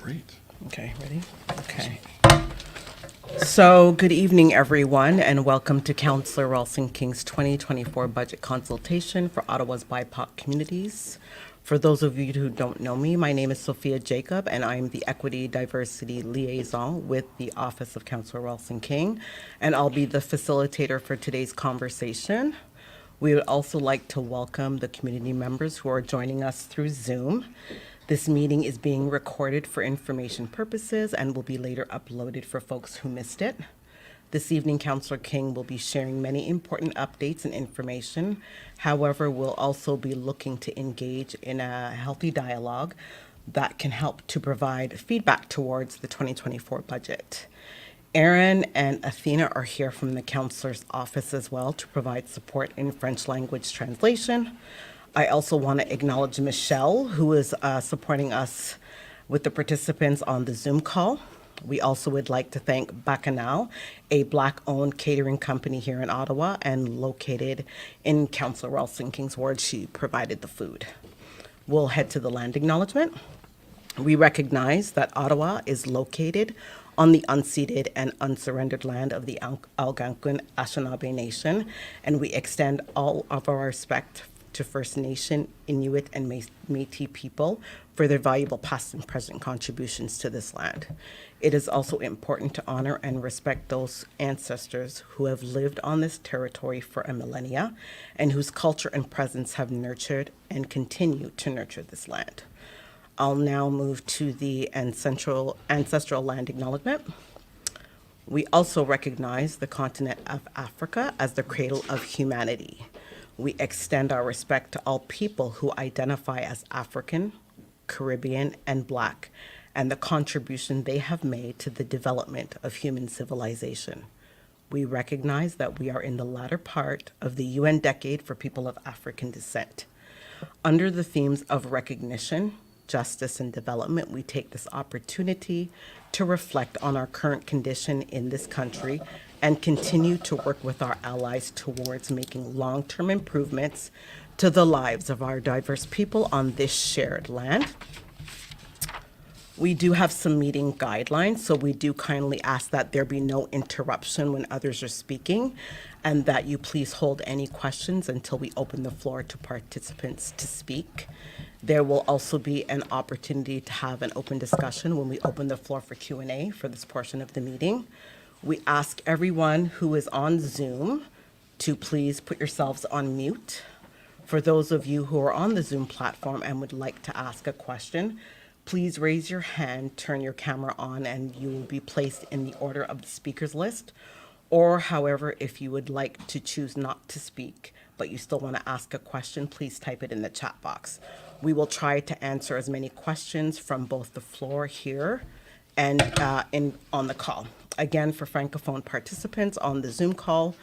Great. Okay, ready? Okay. So, good evening, everyone, and welcome to Councillor Rawlson King's 2024 budget consultation for Ottawa's BIPOC communities. For those of you who don't know me, my name is Sophia Jacob, and I'm the Equity Diversity Liaison with the Office of Councillor Rawlson King, and I'll be the facilitator for today's conversation. We would also like to welcome the community members who are joining us through Zoom. This meeting is being recorded for information purposes and will be later uploaded for folks who missed it. This evening, Councillor King will be sharing many important updates and information. However, we'll also be looking to engage in a healthy dialogue that can help to provide feedback towards the 2024 budget. Aaron and Athena are here from the Councillor's office as well to provide support in French language translation. I also want to acknowledge Michelle, who is supporting us with the participants on the Zoom call. We also would like to thank Bacchanal, a Black-owned catering company here in Ottawa and located in Councillor Rawlson King's ward. She provided the food. We'll head to the land acknowledgement. We recognize that Ottawa is located on the unceded and unsurrendered land of the Algonquin Anishinaabe Nation, and we extend all of our respect to First Nation, Inuit, and Métis people for their valuable past and present contributions to this land. It is also important to honor and respect those ancestors who have lived on this territory for a millennia and whose culture and presence have nurtured and continue to nurture this land. I'll now move to the ancestral land acknowledgement. We also recognize the continent of Africa as the cradle of humanity. We extend our respect to all people who identify as African, Caribbean, and Black, and the contribution they have made to the development of human civilization. We recognize that we are in the latter part of the UN decade for people of African descent. Under the themes of recognition, justice, and development, we take this opportunity to reflect on our current condition in this country and continue to work with our allies towards making long-term improvements to the lives of our diverse people on this shared land. We do have some meeting guidelines, so we do kindly ask that there be no interruption when others are speaking, and that you please hold any questions until we open the floor to participants to speak. There will also be an opportunity to have an open discussion when we open the floor for Q&A for this portion of the meeting. We ask everyone who is on Zoom to please put yourselves on mute. For those of you who are on the Zoom platform and would like to ask a question, please raise your hand, turn your camera on, and you will be placed in the order of the speakers list. Or, however, if you would like to choose not to speak, but you still want to ask a question, please type it in the chat box. We will try to answer as many questions from both the floor here and on the call. Again, for Francophone participants on the Zoom call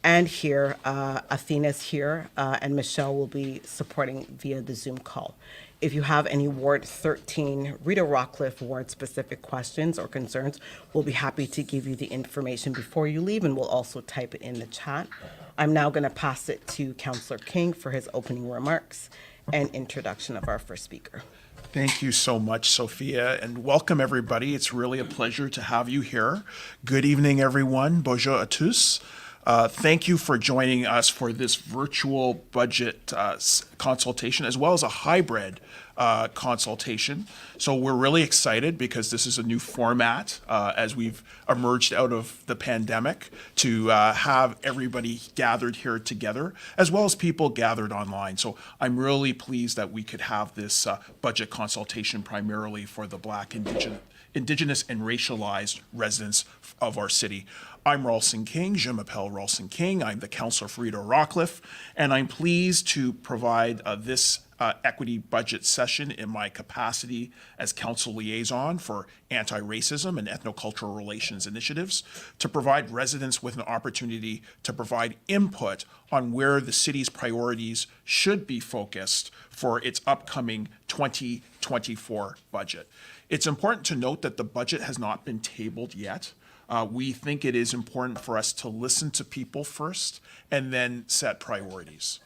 and here, Athena's here, and Michelle will be supporting via the Zoom call. If you have any Ward 13, Rita Rockcliffe ward-specific questions or concerns, we'll be happy to give you the information before you leave, and we'll also type it in the chat. I'm now going to pass it to Councillor King for his opening remarks and introduction of our first speaker. Thank you so much, Sophia, and welcome everybody. It's really a pleasure to have you here. Good evening, everyone. Bonjour à tous. Thank you for joining us for this virtual budget consultation, as well as a hybrid consultation. So we're really excited because this is a new format as we've emerged out of the pandemic to have everybody gathered here together, as well as people gathered online. So I'm really pleased that we could have this budget consultation primarily for the Black, Indigenous and racialized residents of our city. I'm Rawlson King, Je m'appelle Rawlson King. I'm the Councillor for Rita Rockcliffe, and I'm pleased to provide this equity budget session in my capacity as Council Liaison for Anti-Racism and Ethnocultural Relations Initiatives to provide residents with an opportunity to provide input on where the city's priorities should be focused for its upcoming 2024 budget. It's important to note that the budget has not been tabled yet. We think it is important for us to listen to people first and then set priorities.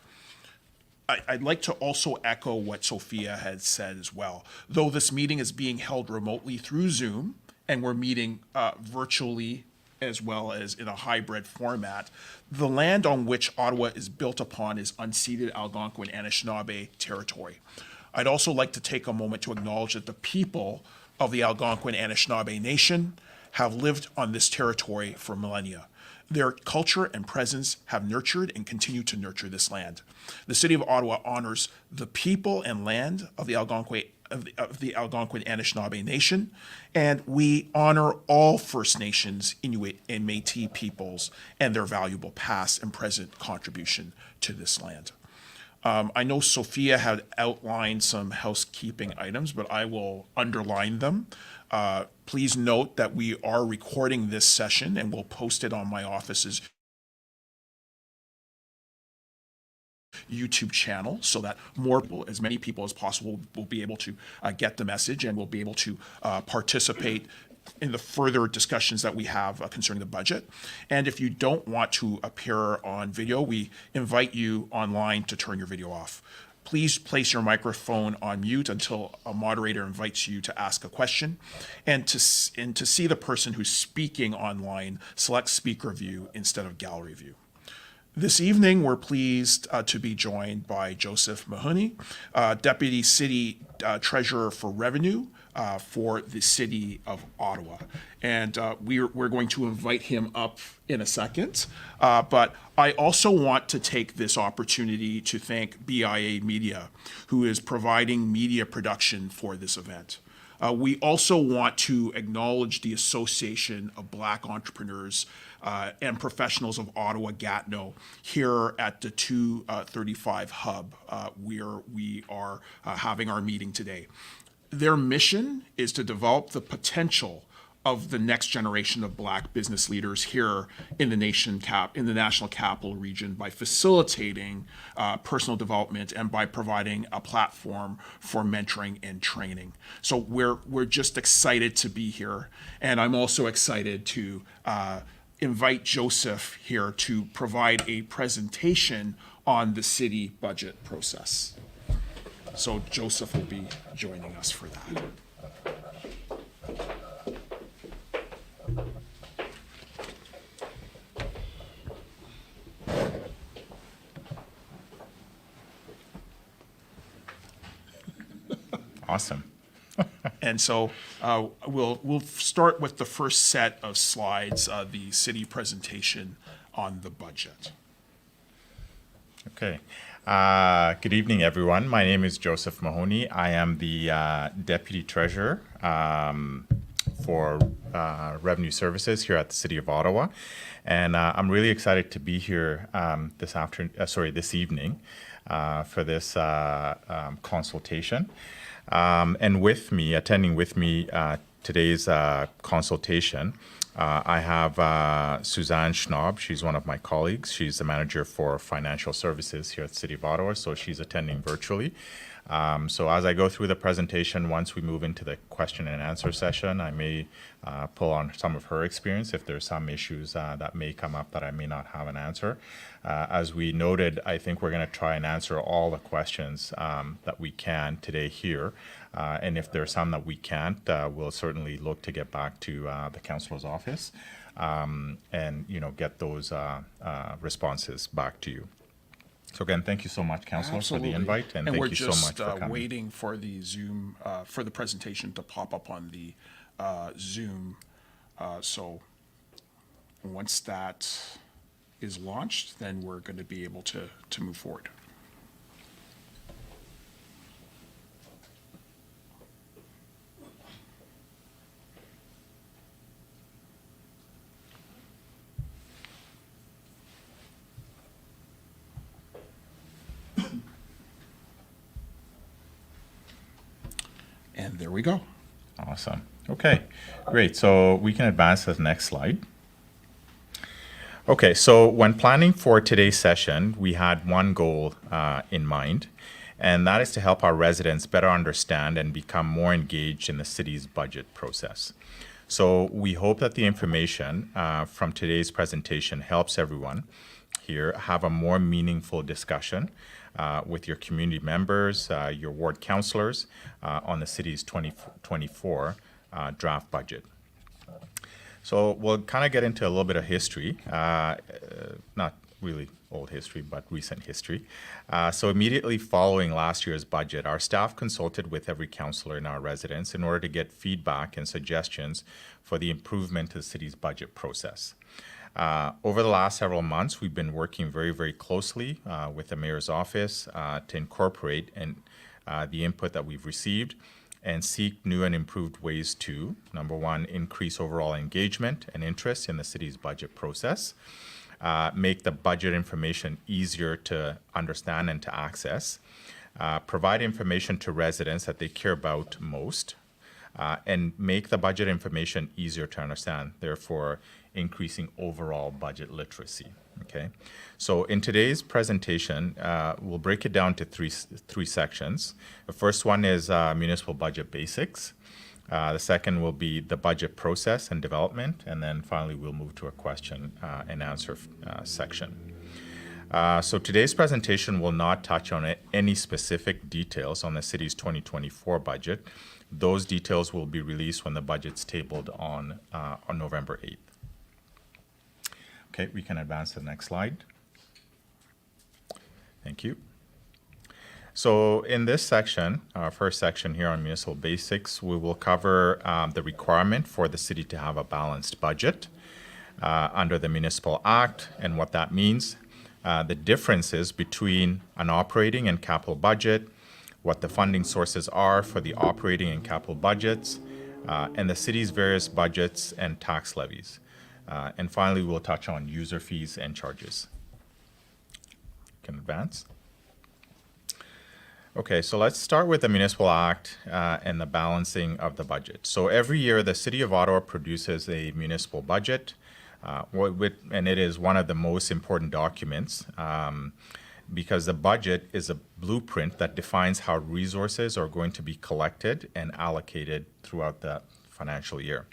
I'd like to also echo what Sophia had said as well. Though this meeting is being held remotely through Zoom, and we're meeting virtually as well as in a hybrid format, the land on which Ottawa is built upon is unceded Algonquin Anishinaabe territory. I'd also like to take a moment to acknowledge that the people of the Algonquin Anishinaabe Nation have lived on this territory for millennia. Their culture and presence have nurtured and continue to nurture this land. The City of Ottawa honors the people and land of the Algonquin Anishinaabe Nation, and we honor all First Nations, Inuit, and Métis peoples and their valuable past and present contribution to this land. I know Sophia had outlined some housekeeping items, but I will underline them. Please note that we are recording this session and we'll post it on my office's YouTube channel so that more people, as many people as possible, will be able to get the message and will be able to participate in the further discussions that we have concerning the budget. And if you don't want to appear on video, we invite you online to turn your video off. Please place your microphone on mute until a moderator invites you to ask a question. And to see the person who's speaking online, select speaker view instead of gallery view. This evening, we're pleased to be joined by Joseph Mahoney, Deputy City Treasurer for Revenue for the City of Ottawa. And we're going to invite him up in a second. But I also want to take this opportunity to thank BIA Media, who is providing media production for this event. We also want to acknowledge the Association of Black Entrepreneurs and Professionals of Ottawa, Gatineau, here at the 235 Hub, where we are having our meeting today. Their mission is to develop the potential of the next generation of Black business leaders here in the National Capital Region by facilitating personal development and by providing a platform for mentoring and training. So we're just excited to be here, and I'm also excited to invite Joseph here to provide a presentation on the city budget process. So Joseph will be joining us for that. Awesome. And so we'll start with the first set of slides, the city presentation on the budget. Okay. Good evening, everyone. My name is Joseph Mahoney. I am the Deputy Treasurer for Revenue Services here at the City of Ottawa. And I'm really excited to be here this evening for this consultation. And attending with me today's consultation, I have Suzanne Schnaub. She's one of my colleagues. She's the manager for financial services here at the City of Ottawa, so she's attending virtually. So as I go through the presentation, once we move into the question and answer session, I may pull on some of her experience if there's some issues that may come up that I may not have an answer. As we noted, I think we're going to try and answer all the questions that we can today here. And if there are some that we can't, we'll certainly look to get back to the councilor's office and get those responses back to you. So again, thank you so much, Councillor, for the invite, and thank you so much for coming. We're just waiting for the Zoom, for the presentation to pop up on the Zoom. So once that is launched, then we're going to be able to move forward. And there we go. Awesome. Okay, great. So we can advance to the next slide. Okay, so when planning for today's session, we had one goal in mind, and that is to help our residents better understand and become more engaged in the city's budget process. So we hope that the information from today's presentation helps everyone here have a more meaningful discussion with your community members, your ward councillors, on the city's 2024 draft budget. So we'll kind of get into a little bit of history, not really old history, but recent history. So immediately following last year's budget, our staff consulted with every councillor in our residence in order to get feedback and suggestions for the improvement to the city's budget process. Over the last several months, we've been working very, very closely with the mayor's office to incorporate the input that we've received and seek new and improved ways to, number one, increase overall engagement and interest in the city's budget process, make the budget information easier to understand and to access, provide information to residents that they care about most, and make the budget information easier to understand, therefore increasing overall budget literacy. Okay, so in today's presentation, we'll break it down to three sections. The first one is municipal budget basics. The second will be the budget process and development, and then finally we'll move to a question and answer section. So today's presentation will not touch on any specific details on the city's 2024 budget. Those details will be released when the budget's tabled on November 8th. Okay, we can advance to the next slide. Thank you. So in this section, our first section here on municipal basics, we will cover the requirement for the city to have a balanced budget under the Municipal Act and what that means, the differences between an operating and capital budget, what the funding sources are for the operating and capital budgets, and the city's various budgets and tax levies. And finally, we'll touch on user fees and charges. Can advance. Okay, so let's start with the Municipal Act and the balancing of the budget. So every year, the City of Ottawa produces a municipal budget, and it is one of the most important documents because the budget is a blueprint that defines how resources are going to be collected and allocated throughout the financial year.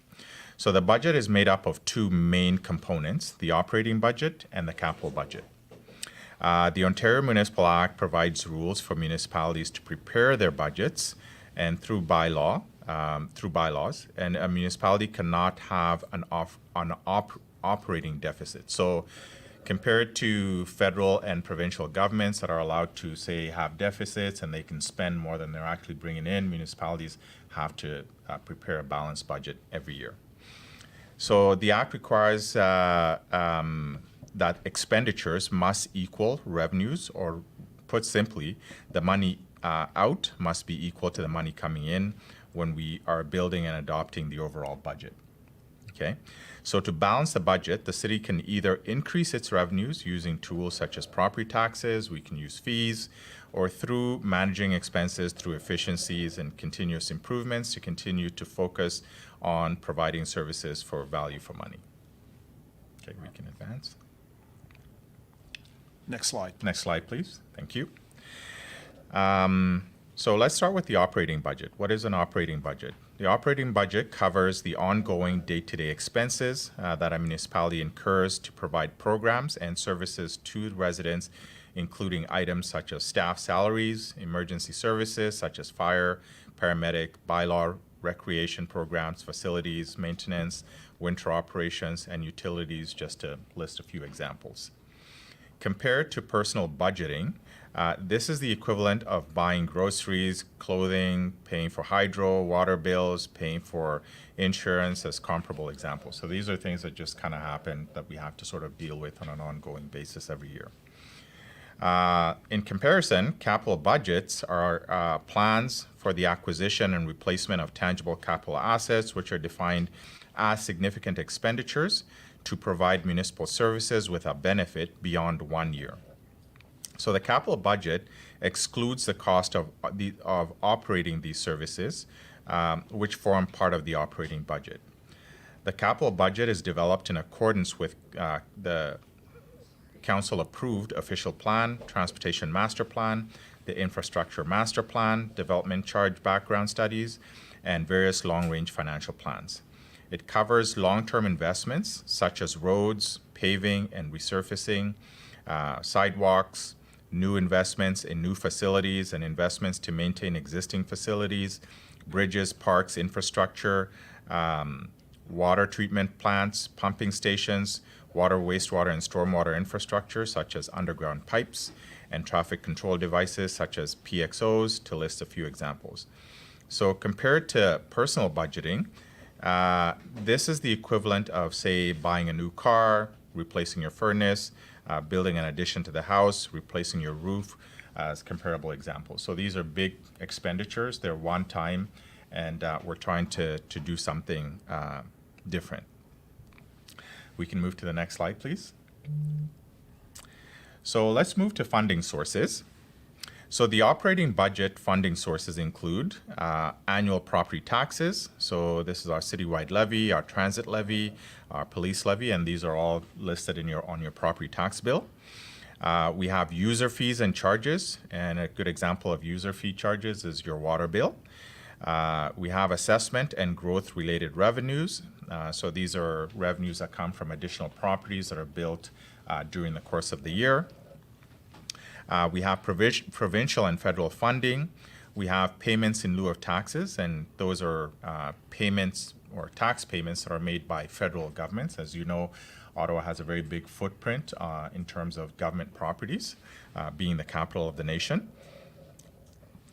So the budget is made up of two main components, the operating budget and the capital budget. The Ontario Municipal Act provides rules for municipalities to prepare their budgets and through bylaws, and a municipality cannot have an operating deficit. So compared to federal and provincial governments that are allowed to, say, have deficits and they can spend more than they're actually bringing in, municipalities have to prepare a balanced budget every year. So the Act requires that expenditures must equal revenues, or put simply, the money out must be equal to the money coming in when we are building and adopting the overall budget. Okay, so to balance the budget, the city can either increase its revenues using tools such as property taxes, we can use fees, or through managing expenses through efficiencies and continuous improvements to continue to focus on providing services for value for money. Okay, we can advance. Next slide. Next slide, please. Thank you. So let's start with the operating budget. What is an operating budget? The operating budget covers the ongoing day-to-day expenses that a municipality incurs to provide programs and services to residents, including items such as staff salaries, emergency services such as fire, paramedic, bylaw, recreation programs, facilities, maintenance, winter operations, and utilities, just to list a few examples. Compared to personal budgeting, this is the equivalent of buying groceries, clothing, paying for hydro, water bills, paying for insurance as comparable examples. So these are things that just kind of happen that we have to sort of deal with on an ongoing basis every year. In comparison, capital budgets are plans for the acquisition and replacement of tangible capital assets, which are defined as significant expenditures to provide municipal services with a benefit beyond 1 year. So the capital budget excludes the cost of operating these services, which form part of the operating budget. The capital budget is developed in accordance with the council-approved official plan, transportation master plan, the infrastructure master plan, development charge background studies, and various long-range financial plans. It covers long-term investments such as roads, paving and resurfacing, sidewalks, new investments in new facilities and investments to maintain existing facilities, bridges, parks, infrastructure, water treatment plants, pumping stations, water, wastewater, and stormwater infrastructure, such as underground pipes, and traffic control devices, such as PXOs, to list a few examples. So compared to personal budgeting, this is the equivalent of, say, buying a new car, replacing your furnace, building an addition to the house, replacing your roof, as comparable examples. So these are big expenditures. They're one time, and we're trying to do something different. We can move to the next slide, please. So let's move to funding sources. So the operating budget funding sources include annual property taxes. So this is our citywide levy, our transit levy, our police levy, and these are all listed in on your property tax bill. We have user fees and charges, and a good example of user fee charges is your water bill. We have assessment and growth related revenues. So these are revenues that come from additional properties that are built during the course of the year. We have provincial and federal funding. We have payments in lieu of taxes, and those are payments or tax payments that are made by federal governments. As you know, Ottawa has a very big footprint in terms of government properties, being the capital of the nation.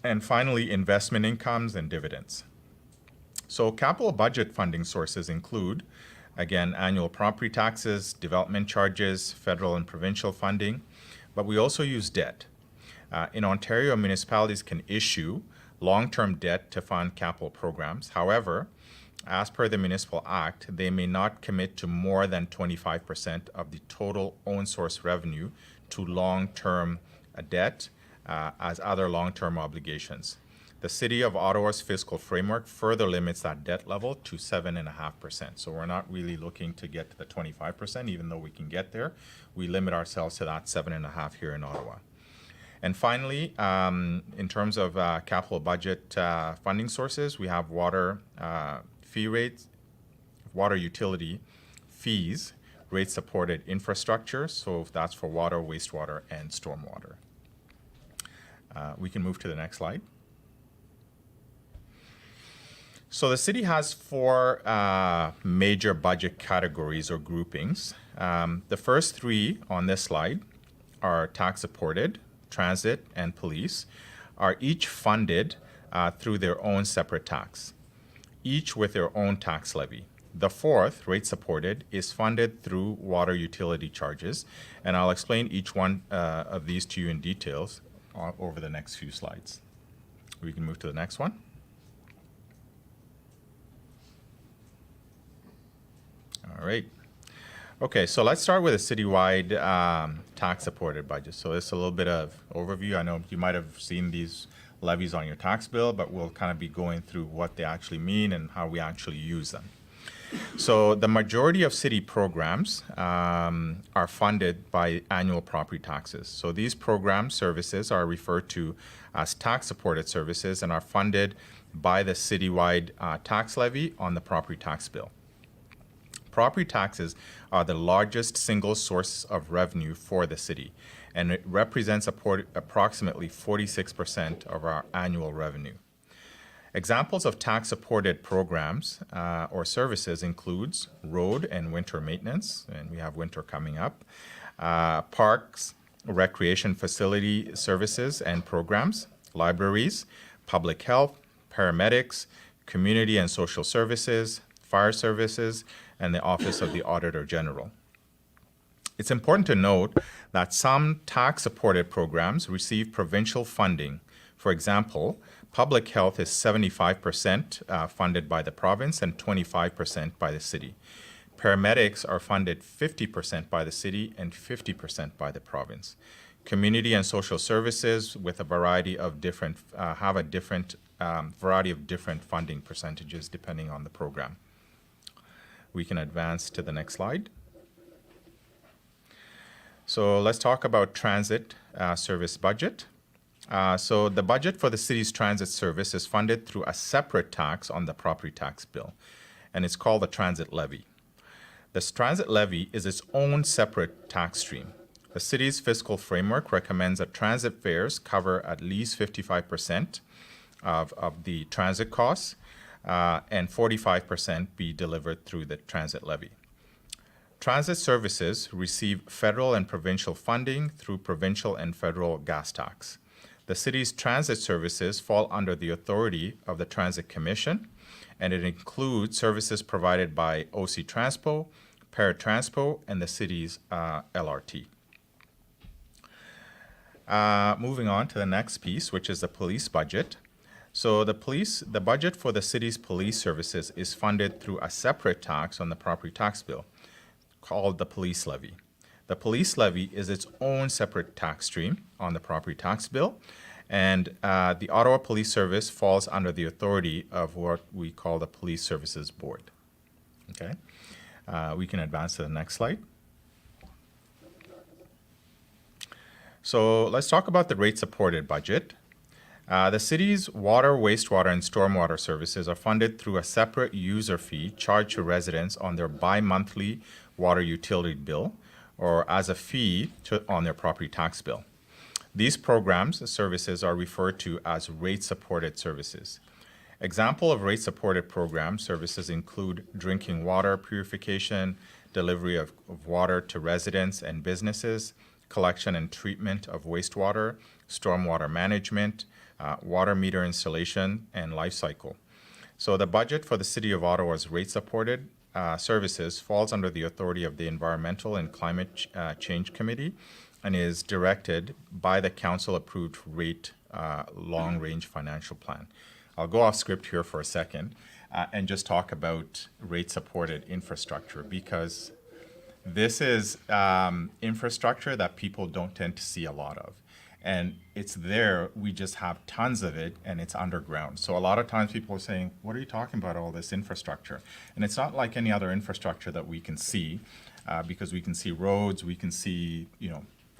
And finally, investment incomes and dividends. So capital budget funding sources include, again, annual property taxes, development charges, federal and provincial funding, but we also use debt. In Ontario, municipalities can issue long-term debt to fund capital programs. However, as per the Municipal Act, they may not commit to more than 25% of the total own source revenue to long-term debt as other long-term obligations. The City of Ottawa's fiscal framework further limits that debt level to 7.5%. So we're not really looking to get to the 25%, even though we can get there. We limit ourselves to that 7.5% here in Ottawa. And finally, in terms of capital budget funding sources, we have water fee rates, water utility fees, rate-supported infrastructure. So that's for water, wastewater, and stormwater. We can move to the next slide. So the city has four major budget categories or groupings. The first three on this slide are tax-supported, transit, and police, are each funded through their own separate tax, each with their own tax levy. The fourth, rate-supported, is funded through water utility charges, and I'll explain each one of these to you in details over the next few slides. We can move to the next one. All right. Okay, so let's start with a citywide tax-supported budget. So it's a little bit of overview. I know you might have seen these levies on your tax bill, but we'll kind of be going through what they actually mean and how we actually use them. So the majority of city programs are funded by annual property taxes. So these program services are referred to as tax-supported services and are funded by the citywide tax levy on the property tax bill. Property taxes are the largest single source of revenue for the city, and it represents approximately 46% of our annual revenue. Examples of tax-supported programs or services includes road and winter maintenance, and we have winter coming up, parks, recreation facility services and programs, libraries, public health, paramedics, community and social services, fire services, and the Office of the Auditor General. It's important to note that some tax-supported programs receive provincial funding. For example, public health is 75% funded by the province and 25% by the city. Paramedics are funded 50% by the city and 50% by the province. Community and social services with a variety of different, have a different variety of different funding percentages depending on the program. We can advance to the next slide. So let's talk about transit service budget. So the budget for the city's transit service is funded through a separate tax on the property tax bill, and it's called the transit levy. This transit levy is its own separate tax stream. The city's fiscal framework recommends that transit fares cover at least 55% of the transit costs, and 45% be delivered through the transit levy. Transit services receive federal and provincial funding through provincial and federal gas tax. The city's transit services fall under the authority of the Transit Commission, and it includes services provided by OC Transpo, Paratranspo, and the city's LRT. Moving on to the next piece, which is the police budget. So the budget for the city's police services is funded through a separate tax on the property tax bill called the police levy. The police levy is its own separate tax stream on the property tax bill, and the Ottawa Police Service falls under the authority of what we call the Police Services Board. Okay, we can advance to the next slide. So let's talk about the rate-supported budget. The city's water, wastewater, and stormwater services are funded through a separate user fee charged to residents on their bi-monthly water utility bill or as a fee on their property tax bill. These programs, services, are referred to as rate-supported services. Example of rate-supported program services include drinking water purification, delivery of water to residents and businesses, collection and treatment of wastewater, stormwater management, water meter installation, and life cycle. So the budget for the City of Ottawa's rate-supported services falls under the authority of the Environmental and Climate Change Committee and is directed by the council-approved rate long-range financial plan. I'll go off script here for a second and just talk about rate-supported infrastructure, because this is infrastructure that people don't tend to see a lot of. And it's there, we just have tons of it, and it's underground. So a lot of times people are saying, what are you talking about, all this infrastructure? And it's not like any other infrastructure that we can see, because we can see roads, we can see,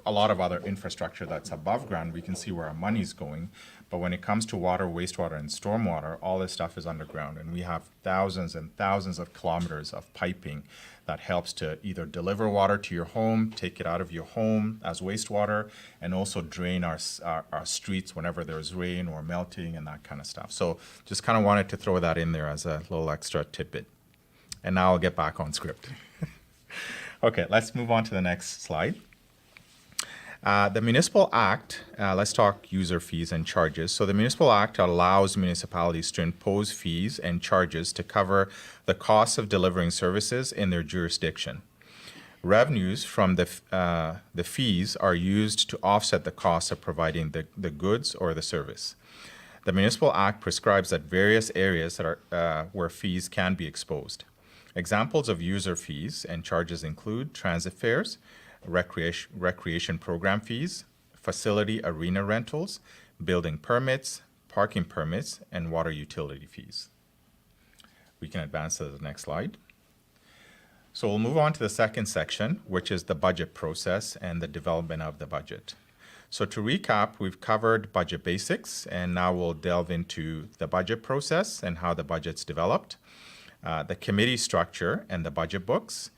a lot of other infrastructure that's above ground, we can see where our money's going. But when it comes to water, wastewater, and stormwater, all this stuff is underground. And we have thousands and thousands of kilometers of piping that helps to either deliver water to your home, take it out of your home as wastewater, and also drain our streets whenever there's rain or melting and that kind of stuff. So just kind of wanted to throw that in there as a little extra tidbit. And now I'll get back on script. Okay, let's move on to the next slide. The Municipal Act, let's talk user fees and charges. So the Municipal Act allows municipalities to impose fees and charges to cover the costs of delivering services in their jurisdiction. Revenues from the fees are used to offset the cost of providing the goods or the service. The Municipal Act prescribes that various areas that are where fees can be exposed. Examples of user fees and charges include transit fares, recreation program fees, facility arena rentals, building permits, parking permits, and water utility fees. We can advance to the next slide. So we'll move on to the second section, which is the budget process and the development of the budget. So to recap, we've covered budget basics, and now we'll delve into the budget process and how the budget's developed, the committee structure and the budget books,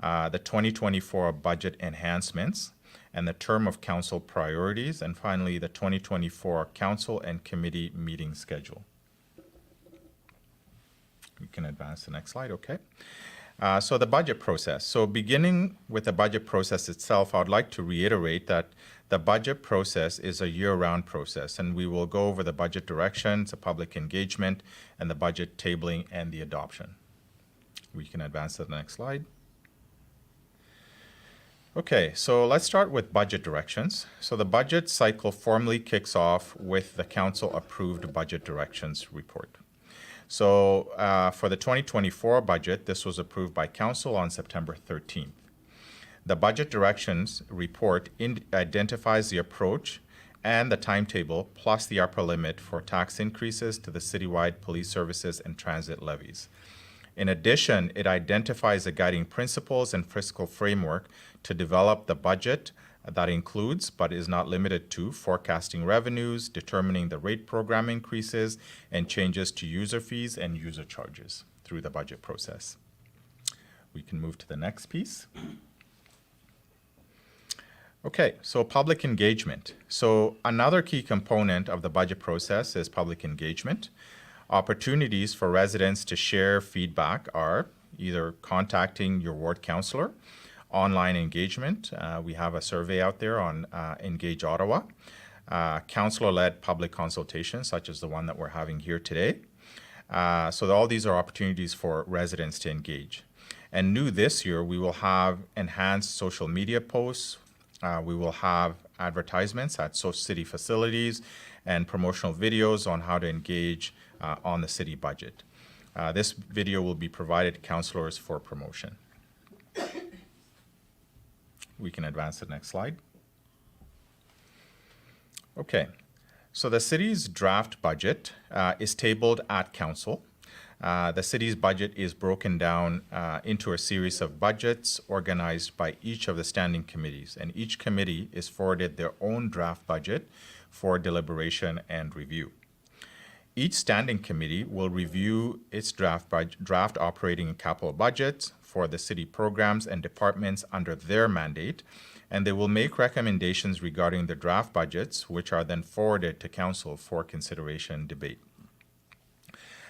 the 2024 budget enhancements, and the term of council priorities, and finally, the 2024 council and committee meeting schedule. We can advance to the next slide, okay? So the budget process. So beginning with the budget process itself, I would like to reiterate that the budget process is a year-round process, and we will go over the budget directions, the public engagement, and the budget tabling and the adoption. We can advance to the next slide. Okay, so let's start with budget directions. So the budget cycle formally kicks off with the council-approved budget directions report. So for the 2024 budget, this was approved by council on September 13th. The budget directions report identifies the approach and the timetable, plus the upper limit for tax increases to the citywide police services and transit levies. In addition, it identifies the guiding principles and fiscal framework to develop the budget that includes, but is not limited to, forecasting revenues, determining the rate program increases, and changes to user fees and user charges through the budget process. We can move to the next piece. Okay, so public engagement. So another key component of the budget process is public engagement. Opportunities for residents to share feedback are either contacting your ward councillor, online engagement. We have a survey out there on Engage Ottawa, councillor-led public consultation, such as the one that we're having here today. So all these are opportunities for residents to engage. And new this year, we will have enhanced social media posts. We will have advertisements at city facilities and promotional videos on how to engage on the city budget. This video will be provided to councillors for promotion. We can advance to the next slide. Okay, so the city's draft budget is tabled at council. The city's budget is broken down into a series of budgets organized by each of the standing committees, and each committee is forwarded their own draft budget for deliberation and review. Each standing committee will review its draft operating and capital budgets for the city programs and departments under their mandate, and they will make recommendations regarding the draft budgets, which are then forwarded to council for consideration and debate.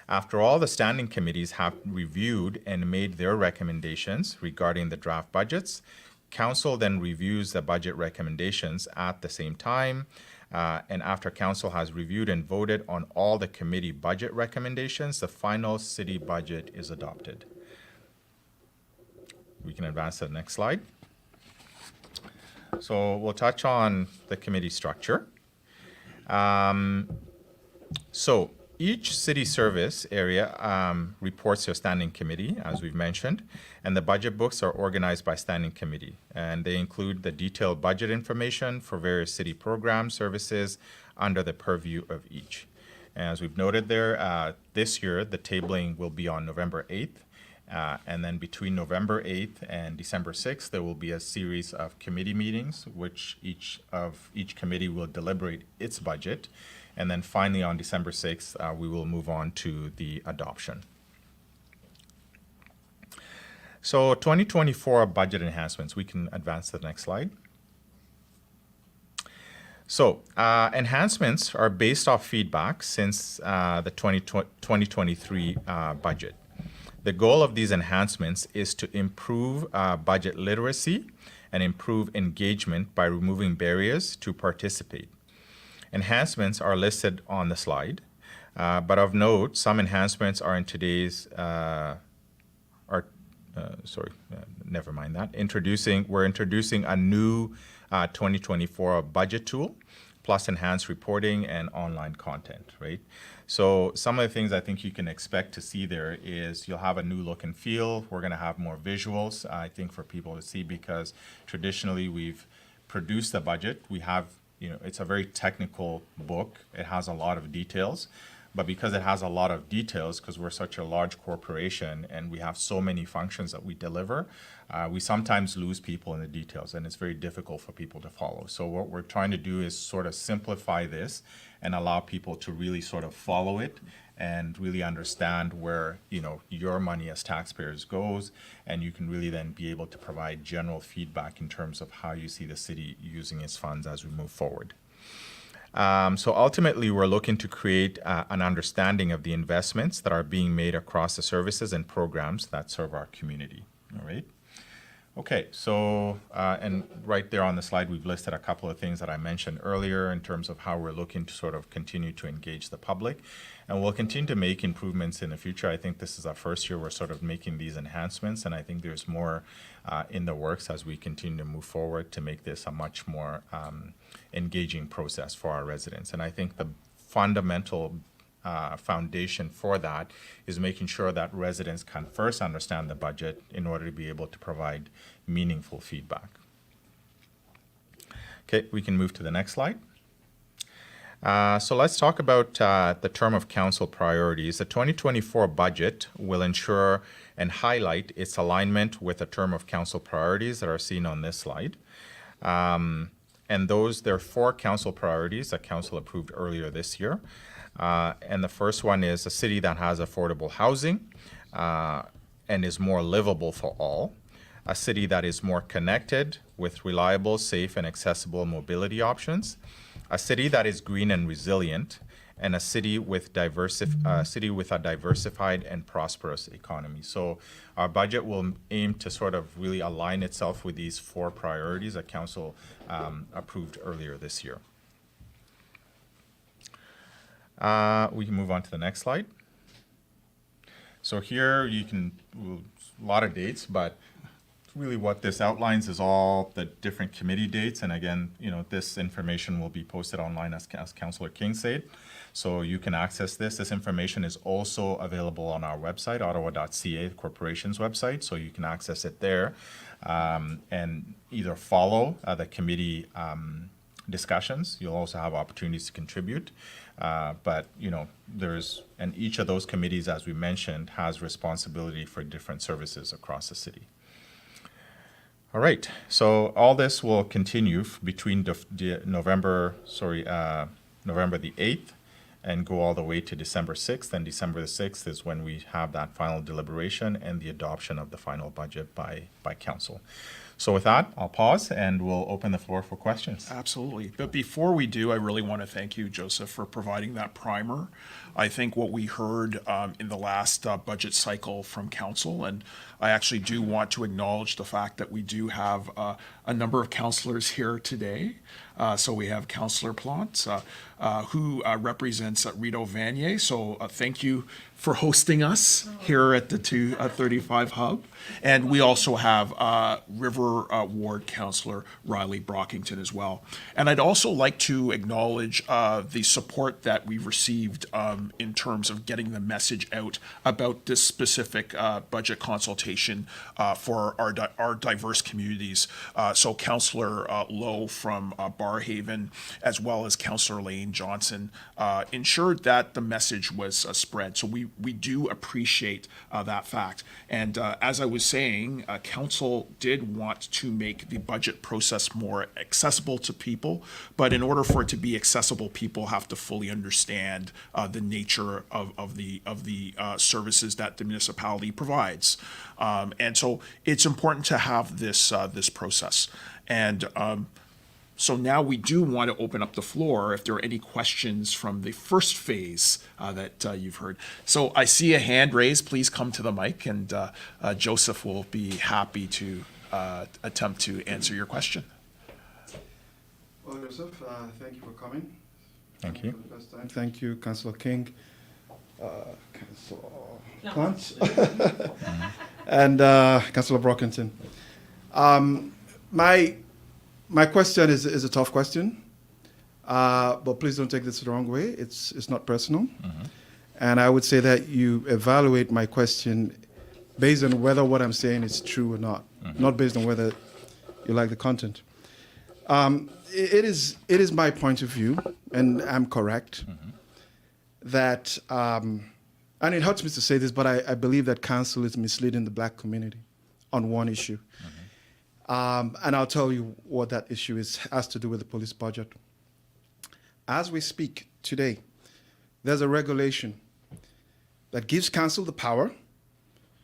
After all the standing committees have reviewed and made their recommendations regarding the draft budgets, council then reviews the budget recommendations at the same time. And after council has reviewed and voted on all the committee budget recommendations, the final city budget is adopted. We can advance to the next slide. So we'll touch on the committee structure. So each city service area reports to a standing committee, as we've mentioned, and the budget books are organized by standing committee. And they include the detailed budget information for various city programs, services under the purview of each. And as we've noted there, this year the tabling will be on November 8th. And then between November 8th and December 6th, there will be a series of committee meetings, which each committee will deliberate its budget. And then finally, on December 6th, we will move on to the adoption. So 2024 budget enhancements. We can advance to the next slide. So enhancements are based off feedback since the 2023 budget. The goal of these enhancements is to improve budget literacy and improve engagement by removing barriers to participate. Enhancements are listed on the slide, but of note, some enhancements are in today's, never mind that. We're introducing a new 2024 budget tool, plus enhanced reporting and online content, right? So some of the things I think you can expect to see there is you'll have a new look and feel. We're gonna have more visuals, I think, for people to see, because traditionally we've produced the budget. We have, it's a very technical book. It has a lot of details, but because it has a lot of details, because we're such a large corporation and we have so many functions that we deliver, we sometimes lose people in the details, and it's very difficult for people to follow. So what we're trying to do is sort of simplify this and allow people to really sort of follow it and really understand where, your money as taxpayers goes, and you can really then be able to provide general feedback in terms of how you see the city using its funds as we move forward. So ultimately, we're looking to create an understanding of the investments that are being made across the services and programs that serve our community. All right. Okay, so, and right there on the slide, we've listed a couple of things that I mentioned earlier in terms of how we're looking to sort of continue to engage the public. And we'll continue to make improvements in the future. I think this is our first year we're sort of making these enhancements, and I think there's more in the works as we continue to move forward to make this a much more engaging process for our residents. And I think the fundamental foundation for that is making sure that residents can first understand the budget in order to be able to provide meaningful feedback. Okay, we can move to the next slide. So let's talk about the term of council priorities. The 2024 budget will ensure and highlight its alignment with the term of council priorities that are seen on this slide. And there are 4 council priorities that council approved earlier this year. And the first one is a city that has affordable housing and is more livable for all. a city that is more connected with reliable, safe, and accessible mobility options, a city that is green and resilient, and a city with a diversified and prosperous economy. So our budget will aim to sort of really align itself with these 4 priorities that Council approved earlier this year. We can move on to the next slide. So here you can, a lot of dates, but really what this outlines is all the different committee dates. And again, this information will be posted online as Councillor King said. So you can access this. This information is also available on our website, ottawa.ca, the corporation's website. So you can access it there and either follow the committee discussions. You'll also have opportunities to contribute. But and each of those committees, as we mentioned, has responsibility for different services across the city. All right, so all this will continue between November the 8th and go all the way to December 6th. And December the 6th is when we have that final deliberation and the adoption of the final budget by Council. So with that, I'll pause and we'll open the floor for questions. Absolutely. But before we do, I really want to thank you, Joseph, for providing that primer. I think what we heard in the last budget cycle from Council, and I actually do want to acknowledge the fact that we do have a number of councillors here today. So we have Councillor Plante, who represents Rideau Vanier. So thank you for hosting us here at the 235 Hub. And we also have River Ward Councillor Riley Brockington as well. And I'd also like to acknowledge the support that we've received in terms of getting the message out about this specific budget consultation for our diverse communities. So Councillor Lowe from Barrhaven, as well as Councillor Lane Johnson, ensured that the message was spread. So we do appreciate that fact. And as I was saying, Council did want to make the budget process more accessible to people, but in order for it to be accessible, people have to fully understand the nature of the services that the municipality provides. And so it's important to have this process. And so now we do want to open up the floor if there are any questions from the first phase that you've heard. So I see a hand raised. Please come to the mic, and Joseph will be happy to attempt to answer your question. Well, Joseph, thank you for coming. Thank you. For the first time. Thank you, Councillor King, Councillor Plante, and Councillor Brockington. My question is a tough question, but please don't take this the wrong way. It's not personal. And I would say that you evaluate my question based on whether what I'm saying is true or not, not based on whether you like the content. It is my point of view, and I'm correct, that, and it hurts me to say this, but I believe that Council is misleading the Black community on one issue. And I'll tell you what that issue is, has to do with the police budget. As we speak today, there's a regulation that gives Council the power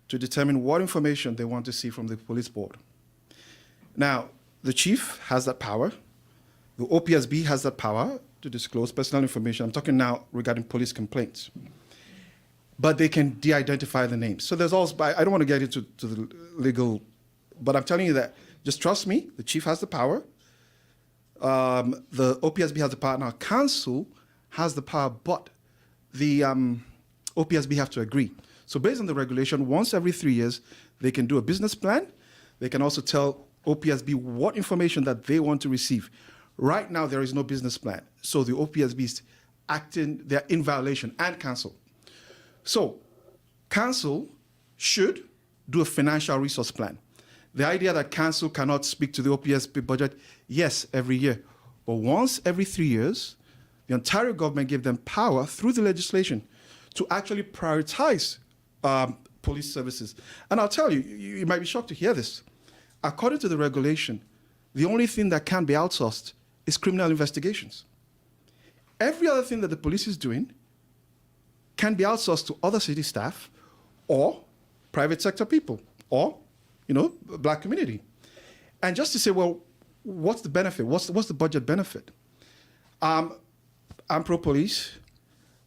to determine what information they want to see from the police board. Now, the chief has that power. The OPSB has that power to disclose personal information. I'm talking now regarding police complaints. But they can de-identify the names. So there's also, I don't want to get into the legal, but I'm telling you that just trust me, the chief has the power. The OPSB has the power. Now, Council has the power, but the OPSB have to agree. So based on the regulation, once every 3 years, they can do a business plan. They can also tell OPSB what information that they want to receive. Right now, there is no business plan. So the OPSB is acting, they're in violation, and Council. So Council should do a financial resource plan. The idea that Council cannot speak to the OPSB budget, yes, every year. But once every 3 years, the Ontario government gave them power through the legislation to actually prioritize police services. And I'll tell you, you might be shocked to hear this. According to the regulation, the only thing that can be outsourced is criminal investigations. Every other thing that the police is doing can be outsourced to other city staff or private sector people or black community. And just to say, well, what's the benefit? What's the budget benefit? I'm pro-police,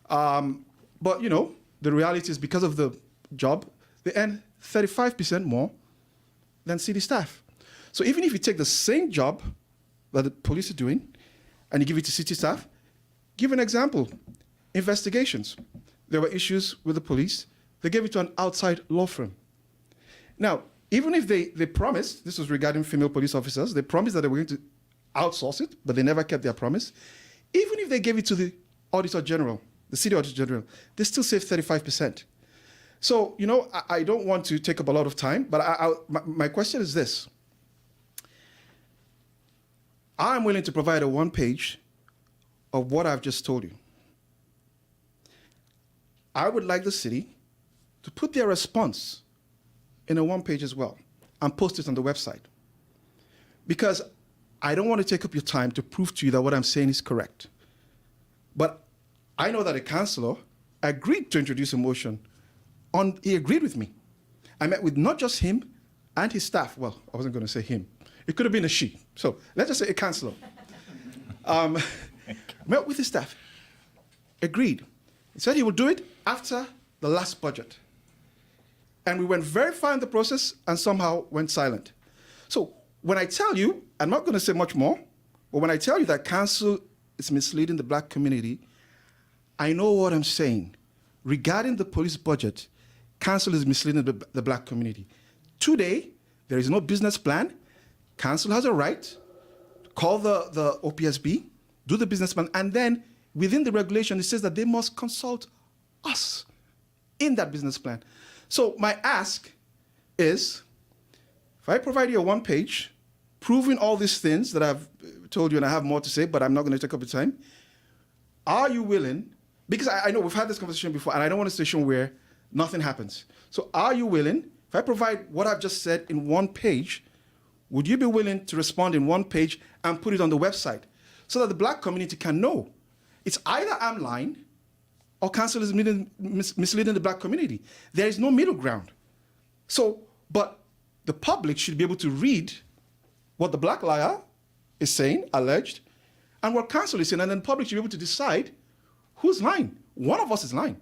but the reality is because of the job, they earn 35% more than city staff. So even if you take the same job that the police are doing and you give it to city staff, give an example. Investigations. There were issues with the police. They gave it to an outside law firm. Now, even if they promised, this was regarding female police officers, they promised that they were going to outsource it, but they never kept their promise. Even if they gave it to the Auditor General, the City Auditor General, they still save 35%. So, I don't want to take up a lot of time, but my question is this. I'm willing to provide a one-page of what I've just told you. I would like the city to put their response in a one-page as well and post it on the website. Because I don't want to take up your time to prove to you that what I'm saying is correct. But I know that a councillor agreed to introduce a motion. He agreed with me. I met with not just him and his staff. Well, I wasn't going to say him. It could have been a she. So let's just say a councillor. Met with his staff. Agreed. He said he would do it after the last budget. And we went very far in the process and somehow went silent. So when I tell you, I'm not going to say much more, but when I tell you that council is misleading the black community, I know what I'm saying. Regarding the police budget, council is misleading the black community. Today, there is no business plan. Council has a right to call the OPSB, do the business plan, and then within the regulation, it says that they must consult us in that business plan. So my ask is, if I provide you a one page proving all these things that I've told you, and I have more to say, but I'm not going to take up the time, are you willing, because I know we've had this conversation before, and I don't want a situation where nothing happens. So are you willing, if I provide what I've just said in one page, would you be willing to respond in one page and put it on the website so that the black community can know? It's either I'm lying or council is misleading the black community. There is no middle ground. So, but the public should be able to read what the black liar is saying, alleged, and what council is saying, and then the public should be able to decide who's lying. One of us is lying.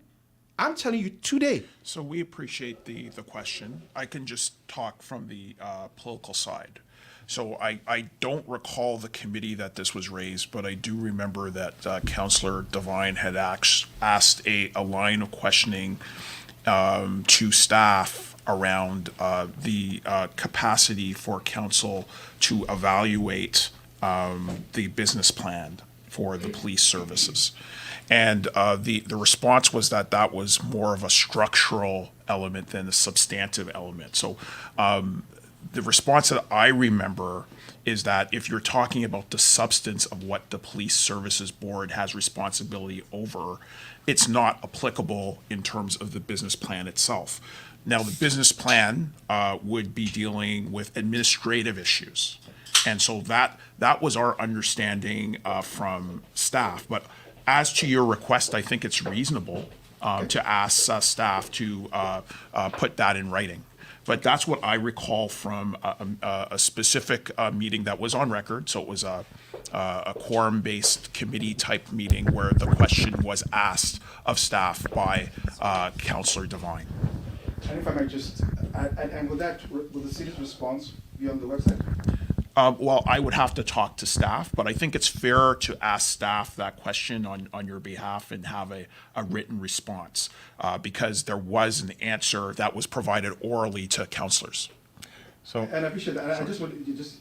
I'm telling you today. So we appreciate the question. I can just talk from the political side. So I don't recall the committee that this was raised, but I do remember that Councillor Devine had asked a line of questioning to staff around the capacity for council to evaluate the business plan for the police services. And the response was that that was more of a structural element than a substantive element. So the response that I remember is that if you're talking about the substance of what the Police Services Board has responsibility over, it's not applicable in terms of the business plan itself. Now, the business plan would be dealing with administrative issues. And so that was our understanding from staff. But as to your request, I think it's reasonable to ask staff to put that in writing. But that's what I recall from a specific meeting that was on record. So it was a quorum-based committee-type meeting where the question was asked of staff by Councillor Devine. And if I might just, and with that, will the city's response be on the website? Well, I would have to talk to staff, but I think it's fair to ask staff that question on your behalf and have a written response because there was an answer that was provided orally to councillors. So, And I appreciate that. And I just want you this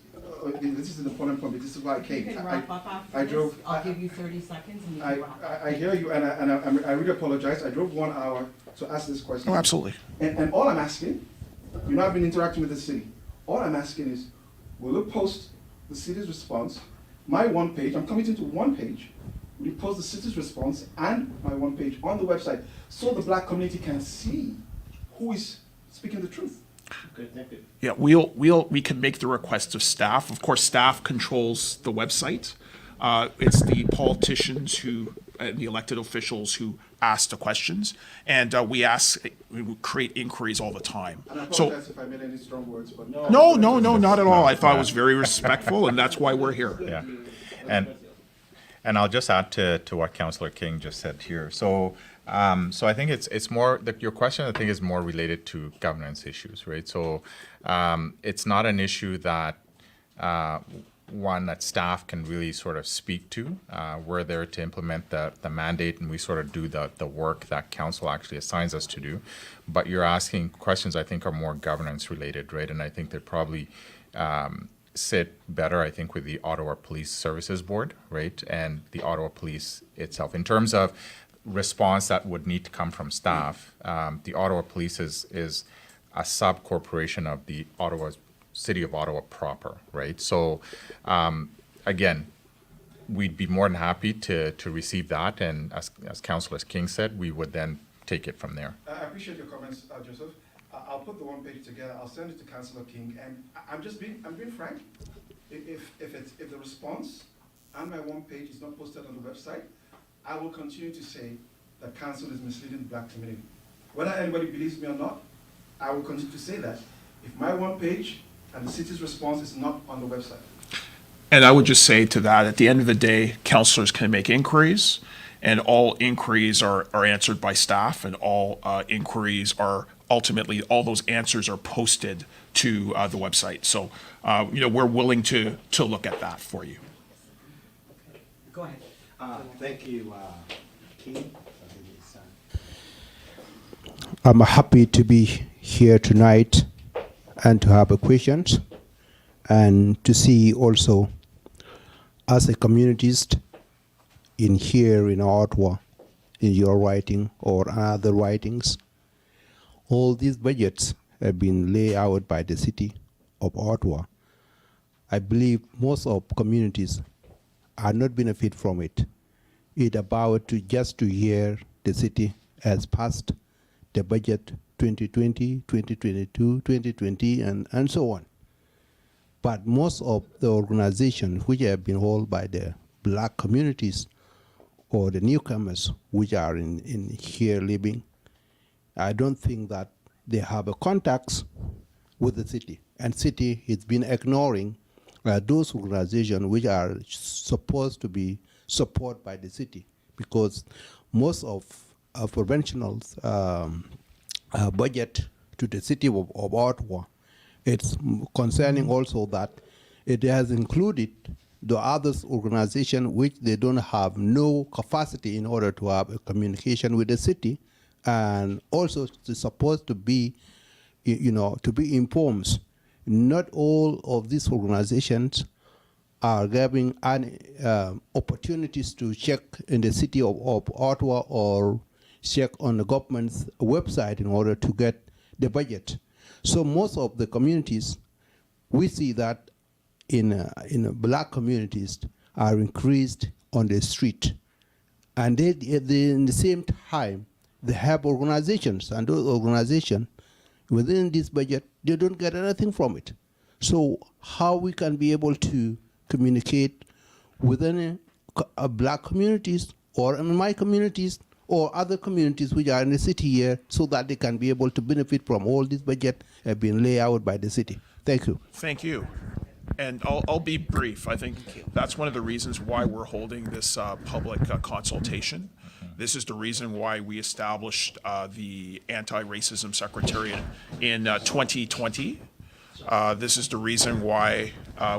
is an important point. This is why I came. You can wrap up after I this. drove. I'll give you 30 seconds and you can wrap up. I hear you, and I really apologize. I drove 1 hour to ask this question. Oh, absolutely. And all I'm asking, I've been interacting with the city. All I'm asking is, will you post the city's response, my one page, I'm committing to one page, will you post the city's response and my one page on the website so the black community can see who is speaking the truth? Okay, thank you. Yeah, we can make the request of staff. Of course, staff controls the website. It's the politicians who the elected officials who ask the questions, and we create inquiries all the time. And I So, apologize if I made any strong words, but no, not at all. I thought it was very respectful, and that's why we're here. Yeah, and I'll just add to what Councillor King just said here. So I think it's more your question. I think is more related to governance issues, right? So it's not an issue that one that staff can really sort of speak to. We're there to implement the mandate, and we sort of do the work that council actually assigns us to do. But you're asking questions I think are more governance related, right? And I think they probably sit better, I think, with the Ottawa Police Services Board, right? And the Ottawa Police itself. In terms of response that would need to come from staff, the Ottawa Police is a sub-corporation of the City of Ottawa proper, right? So, again, we'd be more than happy to receive that, and as Councillor King said, we would then take it from there. I appreciate your comments, Joseph. I'll put the one page together. I'll send it to Councillor King, and I'm being frank. If the response on my one page is not posted on the website, I will continue to say that council is misleading the black community. Whether anybody believes me or not, I will continue to say that. If my one page and the city's response is not on the website. And I would just say to that, at the end of the day, councillors can make inquiries, and all inquiries are answered by staff, and all inquiries are ultimately, all those answers are posted to the website. So, we're willing to look at that for you. Go ahead. Thank you, Keith. I'm happy to be here tonight and to have questions and to see also as a communist in here in Ottawa, in your writing or other writings, all these budgets have been laid out by the city of Ottawa. I believe most of communities are not benefit from it. It's about to hear the city has passed the budget 2020, 2022, 2020, and so on. But most of the organizations which have been held by the black communities or the newcomers which are in here living, I don't think that they have a contacts with the city. And city has been ignoring those organizations which are supposed to be supported by the city, because most of provincial budget to the city of Ottawa, it's concerning also that it has included the other organization which they don't have no capacity in order to have a communication with the city, and also it's supposed to be, to be informed. Not all of these organizations are giving any opportunities to check in the city of Ottawa or check on the government's website in order to get the budget. So most of the communities, we see that in black communities are increased on the street. And they in the same time, they have organizations, and those organizations within this budget, they don't get anything from it. So how we can be able to communicate within black communities or in my communities or other communities which are in the city here, so that they can be able to benefit from all this budget have been laid out by the city. Thank you. Thank you. And I'll be brief. I think that's one of the reasons why we're holding this public consultation. This is the reason why we established the Anti-Racism Secretariat in 2020. This is the reason why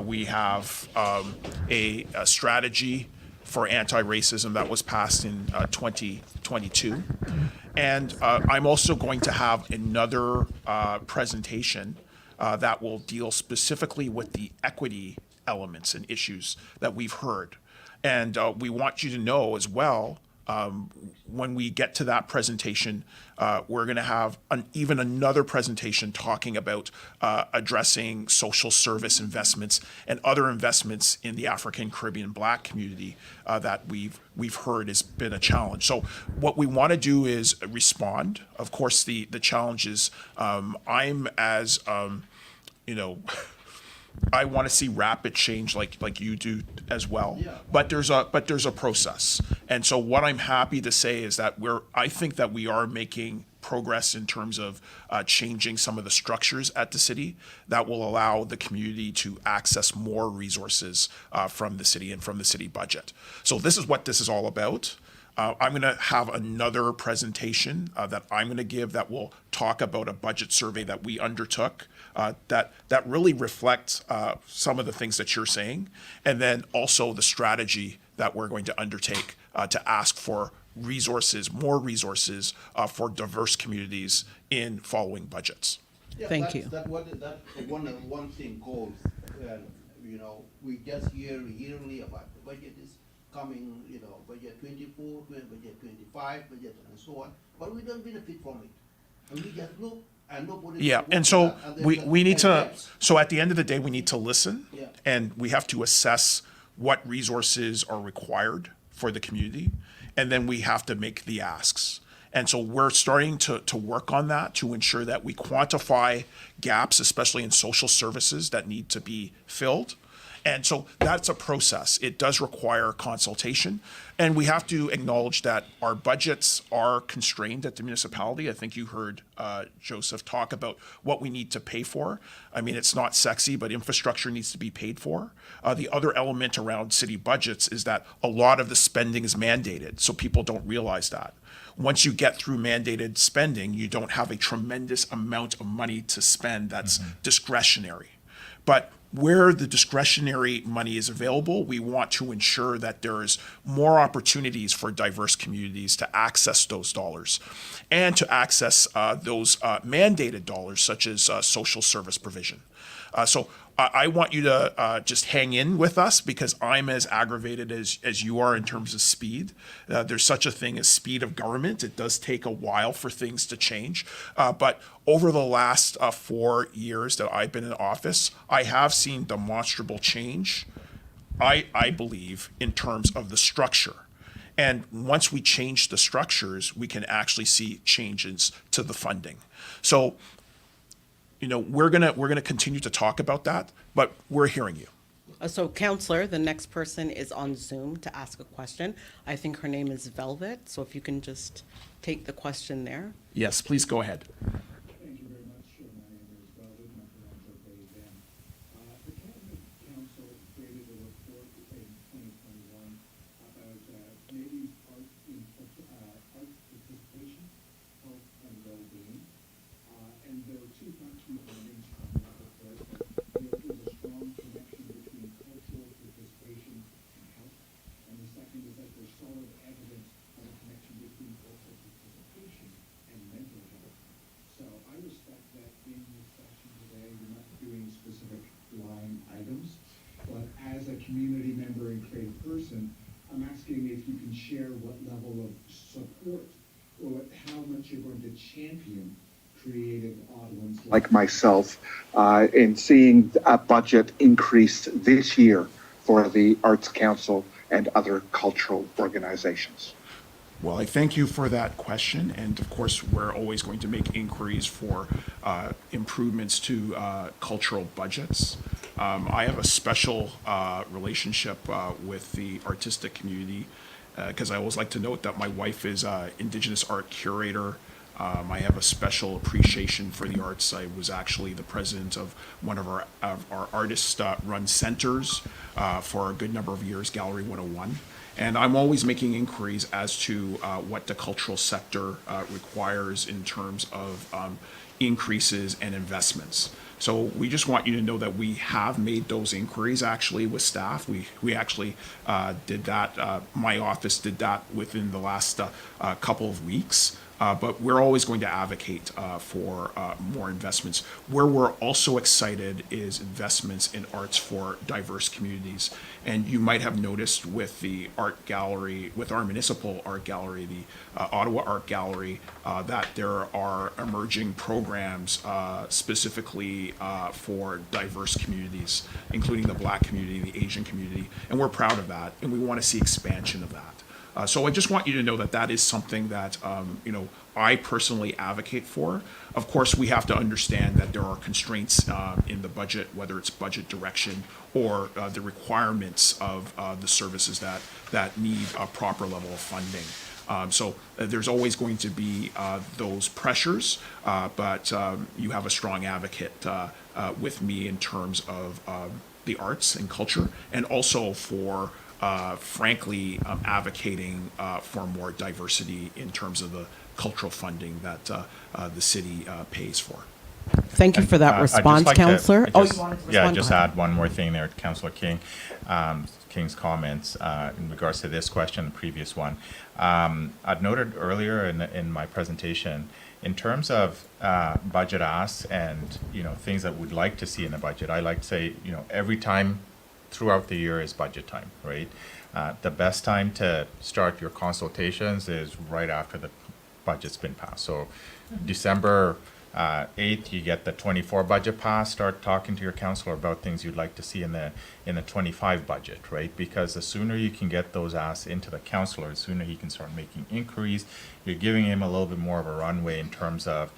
we have a strategy for anti-racism that was passed in 2022. And I'm also going to have another presentation that will deal specifically with the equity elements and issues that we've heard. And we want you to know as well, when we get to that presentation, we're going to have even another presentation talking about addressing social service investments and other investments in the African, Caribbean, Black community that we've heard has been a challenge. So what we want to do is respond. Of course, the challenge is I'm as I want to see rapid change like you do as well. Yeah. But there's a process. And so what I'm happy to say is that I think that we are making progress in terms of changing some of the structures at the city that will allow the community to access more resources from the city and from the city budget. So this is what this is all about. I'm going to have another presentation that I'm going to give that will talk about a budget survey that we undertook that really reflects some of the things that you're saying, and then also the strategy that we're going to undertake to ask for more resources for diverse communities in following budgets. Yeah, Thank that's, you. That one thing calls, we just hear yearly about the budget is coming, budget 24, budget 25, budget and so on, but we don't benefit from it. And we just look and nobody. Yeah, and so we need to, so at the end of the day, we need to listen, Yeah. and we have to assess what resources are required for the community, and then we have to make the asks. And so we're starting to work on that to ensure that we quantify gaps, especially in social services that need to be filled. And so that's a process. It does require consultation. And we have to acknowledge that our budgets are constrained at the municipality. I think you heard Joseph talk about what we need to pay for. I mean, it's not sexy, but infrastructure needs to be paid for. The other element around city budgets is that a lot of the spending is mandated, so people don't realize that. Once you get through mandated spending, you don't have a tremendous amount of money to spend that's discretionary. But where the discretionary money is available, we want to ensure that there is more opportunities for diverse communities to access those dollars and to access those mandated dollars, such as social service provision. So I want you to just hang in with us, because I'm as aggravated as you are in terms of speed. There's such a thing as speed of government. It does take a while for things to change. But over the last 4 years that I've been in office, I have seen demonstrable change, I believe, in terms of the structure. And once we change the structures, we can actually see changes to the funding. So we're gonna continue to talk about that, but we're hearing you. So, Counselor, the next person is on Zoom to ask a question. I think her name is Velvet, so if you can just take the question there. Yes, please go ahead. Thank you very much. My name is Velvet, my pronouns are they, them. The Cabinet Council created a report in 2021 about maybe art participation, health, and well-being. And there were two key findings from that report. There is a strong connection between cultural participation and health. And the second is that there's solid evidence of a connection between cultural participation and mental health. So I respect that in this session today, you're not doing specific line items, but as a community member and creative person, I'm asking if you can share what level of support or how much you're going to champion creative Ottawans like myself, in seeing a budget increase this year for the Arts Council and other cultural organizations. Well, I thank you for that question, and of course, we're always going to make inquiries for improvements to cultural budgets. I have a special relationship with the artistic community, because I always like to note that my wife is Indigenous art curator. I have a special appreciation for the arts. I was actually the president of one of our artist-run centers for a good number of years, Gallery 101. And I'm always making inquiries as to what the cultural sector requires in terms of increases and investments. So we just want you to know that we have made those inquiries actually with staff. We actually did that. My office did that within the last couple of weeks. But we're always going to advocate for more investments. Where we're also excited is investments in arts for diverse communities. And you might have noticed with the art gallery, with our municipal art gallery, the Ottawa Art Gallery, that there are emerging programs specifically for diverse communities, including the Black community, the Asian community. And we're proud of that, and we want to see expansion of that. So I just want you to know that that is something that, I personally advocate for. Of course, we have to understand that there are constraints in the budget, whether it's budget direction or the requirements of the services that need a proper level of funding. So there's always going to be those pressures, but you have a strong advocate with me in terms of the arts and culture, and also for, frankly, advocating for more diversity in terms of the cultural funding that the city pays for. Thank you for that I'd just response, like to- Counselor. I Oh, just- you wanted to respond? Yeah, Go just ahead. add one more thing there, Councillor King, King's comments in regards to this question, the previous one. I'd noted earlier in my presentation, in terms of budget asks and, things that we'd like to see in the budget, I like to say, every time throughout the year is budget time, right? The best time to start your consultations is right after the budget's been passed. So December 8th, you get the 24 budget passed, start talking to your councillor about things you'd like to see in the 25 budget, right? Because the sooner you can get those asks into the councillor, the sooner he can start making inquiries. You're giving him a little bit more of a runway in terms of,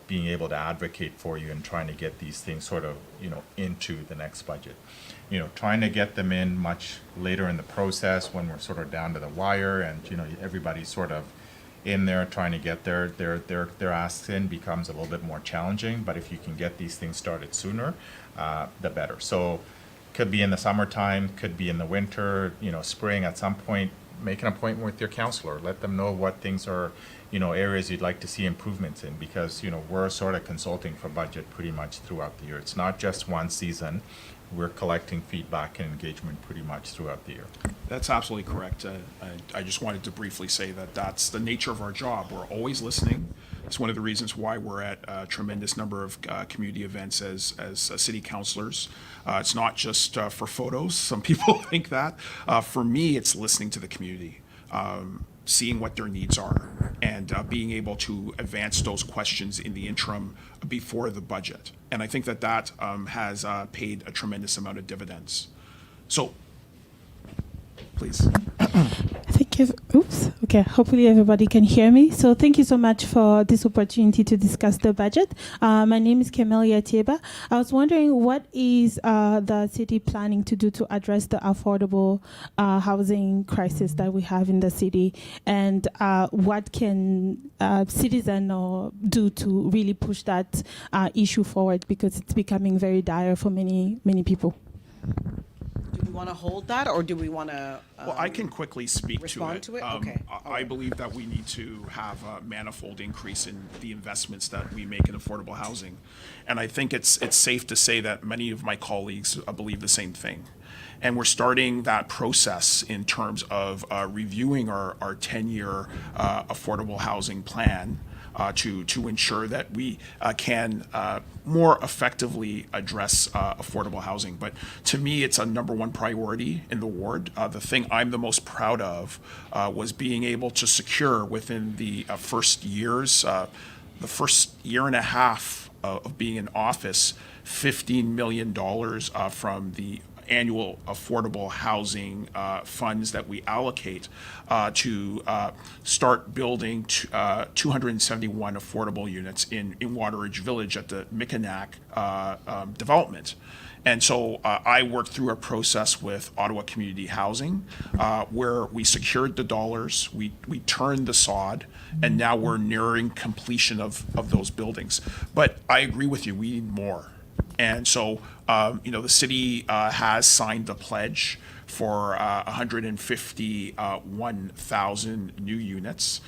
being able to advocate for you and trying to get these things sort of, into the next budget. Trying to get them in much later in the process when we're sort of down to the wire and, everybody's sort of in there trying to get their asks in becomes a little bit more challenging. But if you can get these things started sooner, the better. So could be in the summertime, could be in the winter, spring. At some point, make an appointment with your counselor. Let them know what things are, areas you'd like to see improvements in, because, we're sort of consulting for budget pretty much throughout the year. It's not just one season. We're collecting feedback and engagement pretty much throughout the year. That's absolutely correct. I just wanted to briefly say that that's the nature of our job. We're always listening. It's one of the reasons why we're at a tremendous number of community events as city councilors. It's not just for photos. Some people think that. For me, it's listening to the community, seeing what their needs are, and being able to advance those questions in the interim before the budget. And I think that has paid a tremendous amount of dividends. So, please. Thank you. Oops. Okay. Hopefully everybody can hear me. So thank you so much for this opportunity to discuss the budget. My name is Camelia Tieba. I was wondering, what is the city planning to do to address the affordable housing crisis that we have in the city, and what can citizens do to really push that issue forward, because it's becoming very dire for many people. Do we want to hold that, or do we want to? Well, I can quickly speak respond to to it. it? Okay. I believe that we need to have a manifold increase in the investments that we make in affordable housing. And I think it's safe to say that many of my colleagues believe the same thing. And we're starting that process in terms of reviewing our 10-year affordable housing plan to ensure that we can more effectively address affordable housing. But to me, it's a number one priority in the ward. The thing I'm the most proud of was being able to secure within the first year and a half of being in office, $15 million from the annual affordable housing funds that we allocate to start building 271 affordable units in Wateridge Village at the Mikanak development. And so I worked through a process with Ottawa Community Housing where we secured the dollars, we turned the sod, and now we're nearing completion of those buildings. But I agree with you, we need more. And so, the city has signed the pledge for 151,000 new units.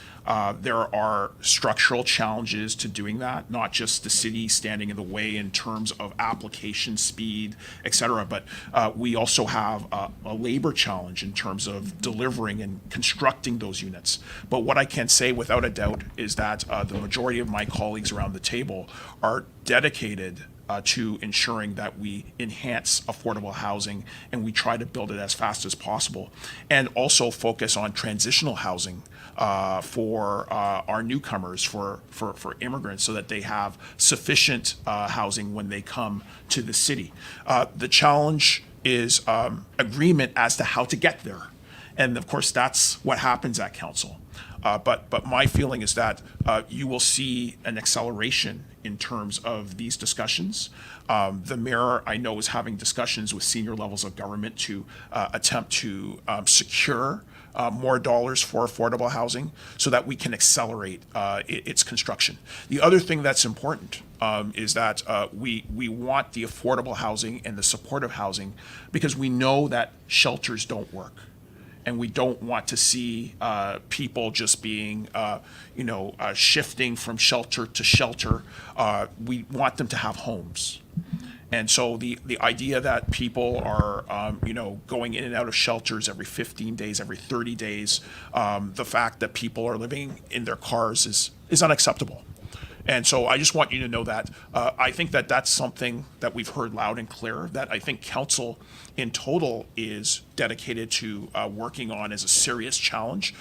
There are structural challenges to doing that, not just the city standing in the way in terms of application speed, et cetera, but we also have a labor challenge in terms of delivering and constructing those units. But what I can say without a doubt is that the majority of my colleagues around the table are dedicated to ensuring that we enhance affordable housing and we try to build it as fast as possible, and also focus on transitional housing for our newcomers, for immigrants, so that they have sufficient housing when they come to the city. The challenge is agreement as to how to get there. And of course, that's what happens at council. But my feeling is that you will see an acceleration in terms of these discussions. The mayor, I know, is having discussions with senior levels of government to attempt to secure more dollars for affordable housing so that we can accelerate its construction. The other thing that's important is that we want the affordable housing and the supportive housing because we know that shelters don't work. And we don't want to see people just being, shifting from shelter to shelter. We want them to have homes. And so the idea that people are, going in and out of shelters every 15 days, every 30 days, the fact that people are living in their cars is unacceptable. And so I just want you to know that I think that that's something that we've heard loud and clear, that I think council in total is dedicated to working on as a serious challenge.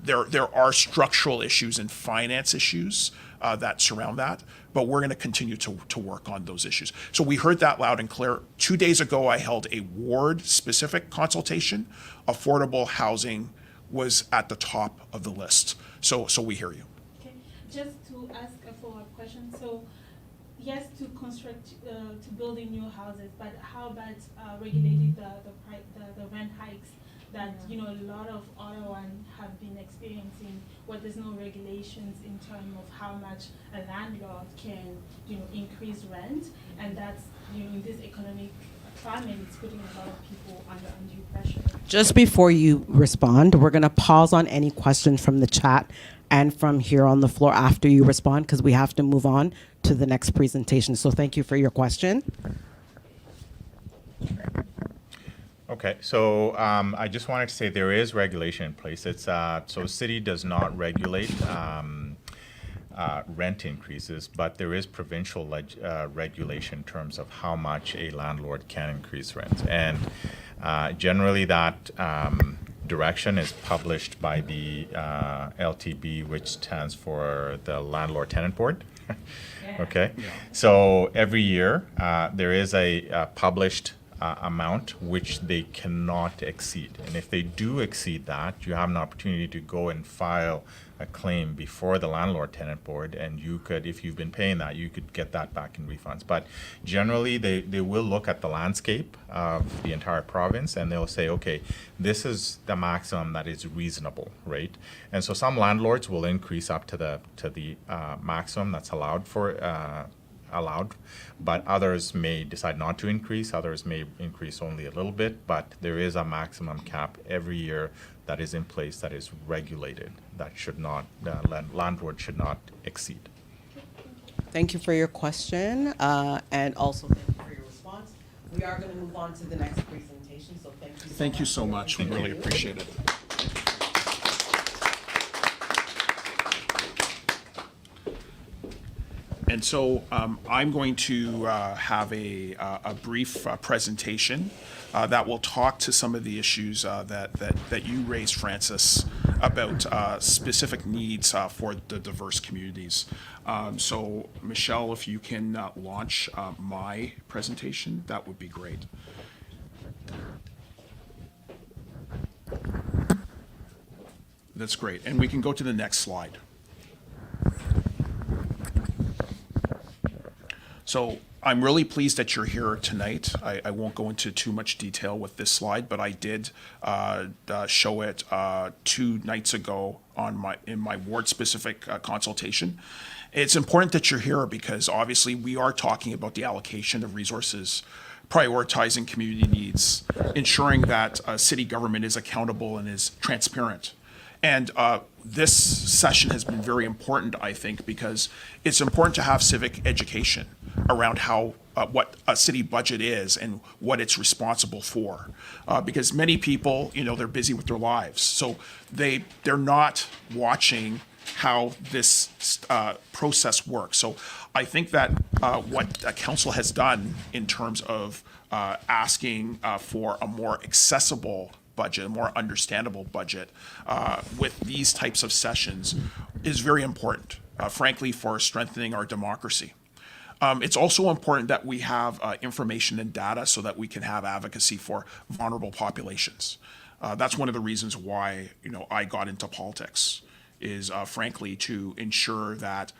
There are structural issues and finance issues that surround that, but we're going to continue to work on those issues. So we heard that loud and clear. 2 days ago, I held a ward-specific consultation. Affordable housing was at the top of the list. So we hear you. Okay, just to ask a follow-up question. So, yes, to construct, to building new houses, but how about regulating the rent hikes that a lot of Ottawans have been experiencing, where there's no regulations in terms of how much a landlord can increase rent, and that's in this economic climate, it's putting a lot of people under undue pressure. Just before you respond, we're going to pause on any questions from the chat and from here on the floor after you respond, because we have to move on to the next presentation. So thank you for your question. Okay, so I just wanted to say there is regulation in place. It's so city does not regulate rent increases, but there is provincial regulation in terms of how much a landlord can increase rent. And generally that direction is published by the LTB, which stands for the Landlord Tenant Board. Okay, so every year there is a published amount which they cannot exceed. And if they do exceed that, you have an opportunity to go and file a claim before the Landlord Tenant Board, and you could, if you've been paying that, you could get that back in refunds. But generally, they will look at the landscape of the entire province, and they'll say, okay, this is the maximum that is reasonable, right? And so some landlords will increase up to the maximum that's allowed, but others may decide not to increase. Others may increase only a little bit, but there is a maximum cap every year that is in place that is regulated, that should not, landlord should not exceed. Thank you for your question, and also thank you for your response. We are going to move on to the next presentation, so thank you so much. Thank you so much. We really appreciate it. And so I'm going to have a brief presentation that will talk to some of the issues that you raised, Francis, about specific needs for the diverse communities. So Michelle, if you can launch my presentation, that would be great. That's great. And we can go to the next slide. So I'm really pleased that you're here tonight. I won't go into too much detail with this slide, but I did show it 2 nights ago in my ward-specific consultation. It's important that you're here because obviously we are talking about the allocation of resources, prioritizing community needs, ensuring that city government is accountable and is transparent. And this session has been very important, I think, because it's important to have civic education around how what a city budget is and what it's responsible for. Because many people, they're busy with their lives, so they're not watching how this process works. So I think that what council has done in terms of asking for a more accessible budget, a more understandable budget with these types of sessions is very important, frankly, for strengthening our democracy. It's also important that we have information and data so that we can have advocacy for vulnerable populations. That's one of the reasons why, I got into politics, is frankly to ensure that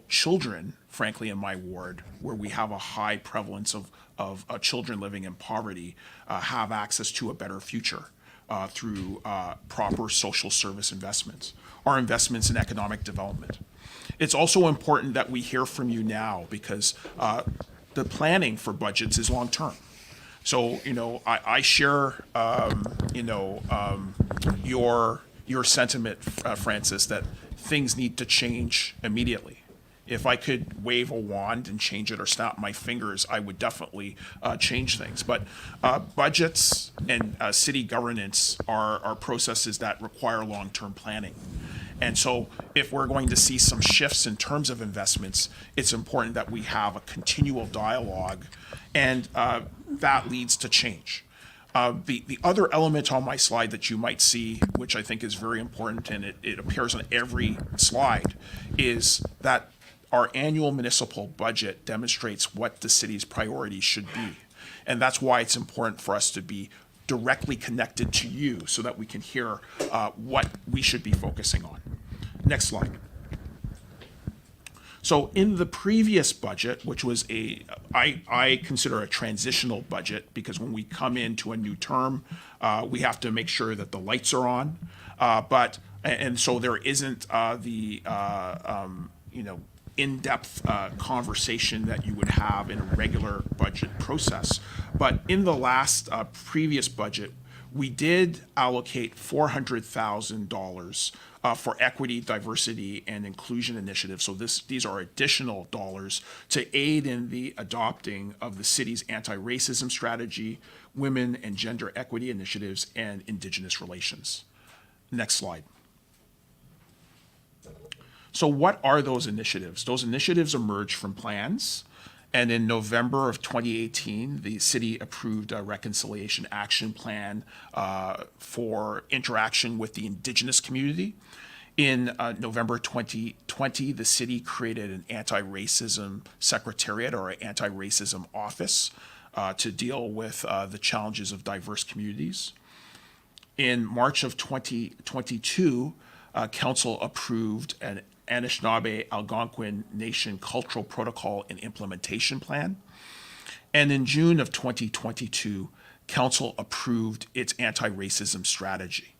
children, frankly, in my ward, where we have a high prevalence of children living in poverty, have access to a better future through proper social service investments or investments in economic development. It's also important that we hear from you now, because the planning for budgets is long-term. So, I share, your sentiment, Francis, that things need to change immediately. If I could wave a wand and change it or snap my fingers, I would definitely change things. But budgets and city governance are processes that require long-term planning. And so if we're going to see some shifts in terms of investments, it's important that we have a continual dialogue, and that leads to change. The other element on my slide that you might see, which I think is very important, and it appears on every slide, is that our annual municipal budget demonstrates what the city's priorities should be. And that's why it's important for us to be directly connected to you so that we can hear what we should be focusing on. Next slide. So in the previous budget, which was I consider a transitional budget, because when we come into a new term, we have to make sure that the lights are on. And so there isn't the in-depth conversation that you would have in a regular budget process. But in the last previous budget, we did allocate $400,000 for equity, diversity, and inclusion initiatives. So these are additional dollars to aid in the adopting of the city's anti-racism strategy, women and gender equity initiatives, and Indigenous relations. Next slide. So what are those initiatives? Those initiatives emerged from plans. And in November of 2018, the city approved a reconciliation action plan for interaction with the Indigenous community. In November 2020, the city created an anti-racism secretariat, or an anti-racism office, to deal with the challenges of diverse communities. In March of 2022, council approved an Anishinaabe Algonquin Nation Cultural Protocol and Implementation Plan. And in June of 2022, council approved its anti-racism strategy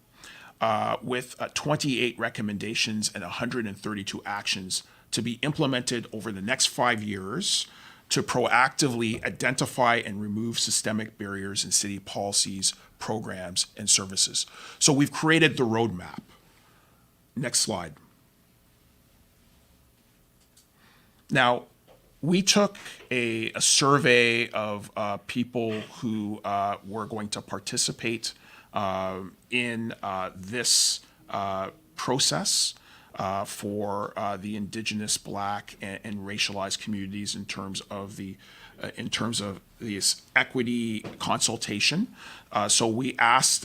with 28 recommendations and 132 actions to be implemented over the next 5 years to proactively identify and remove systemic barriers in city policies, programs, and services. So we've created the roadmap. Next slide. Now, we took a survey of people who were going to participate in this process for the Indigenous, Black, and racialized communities in terms of this equity consultation. So we asked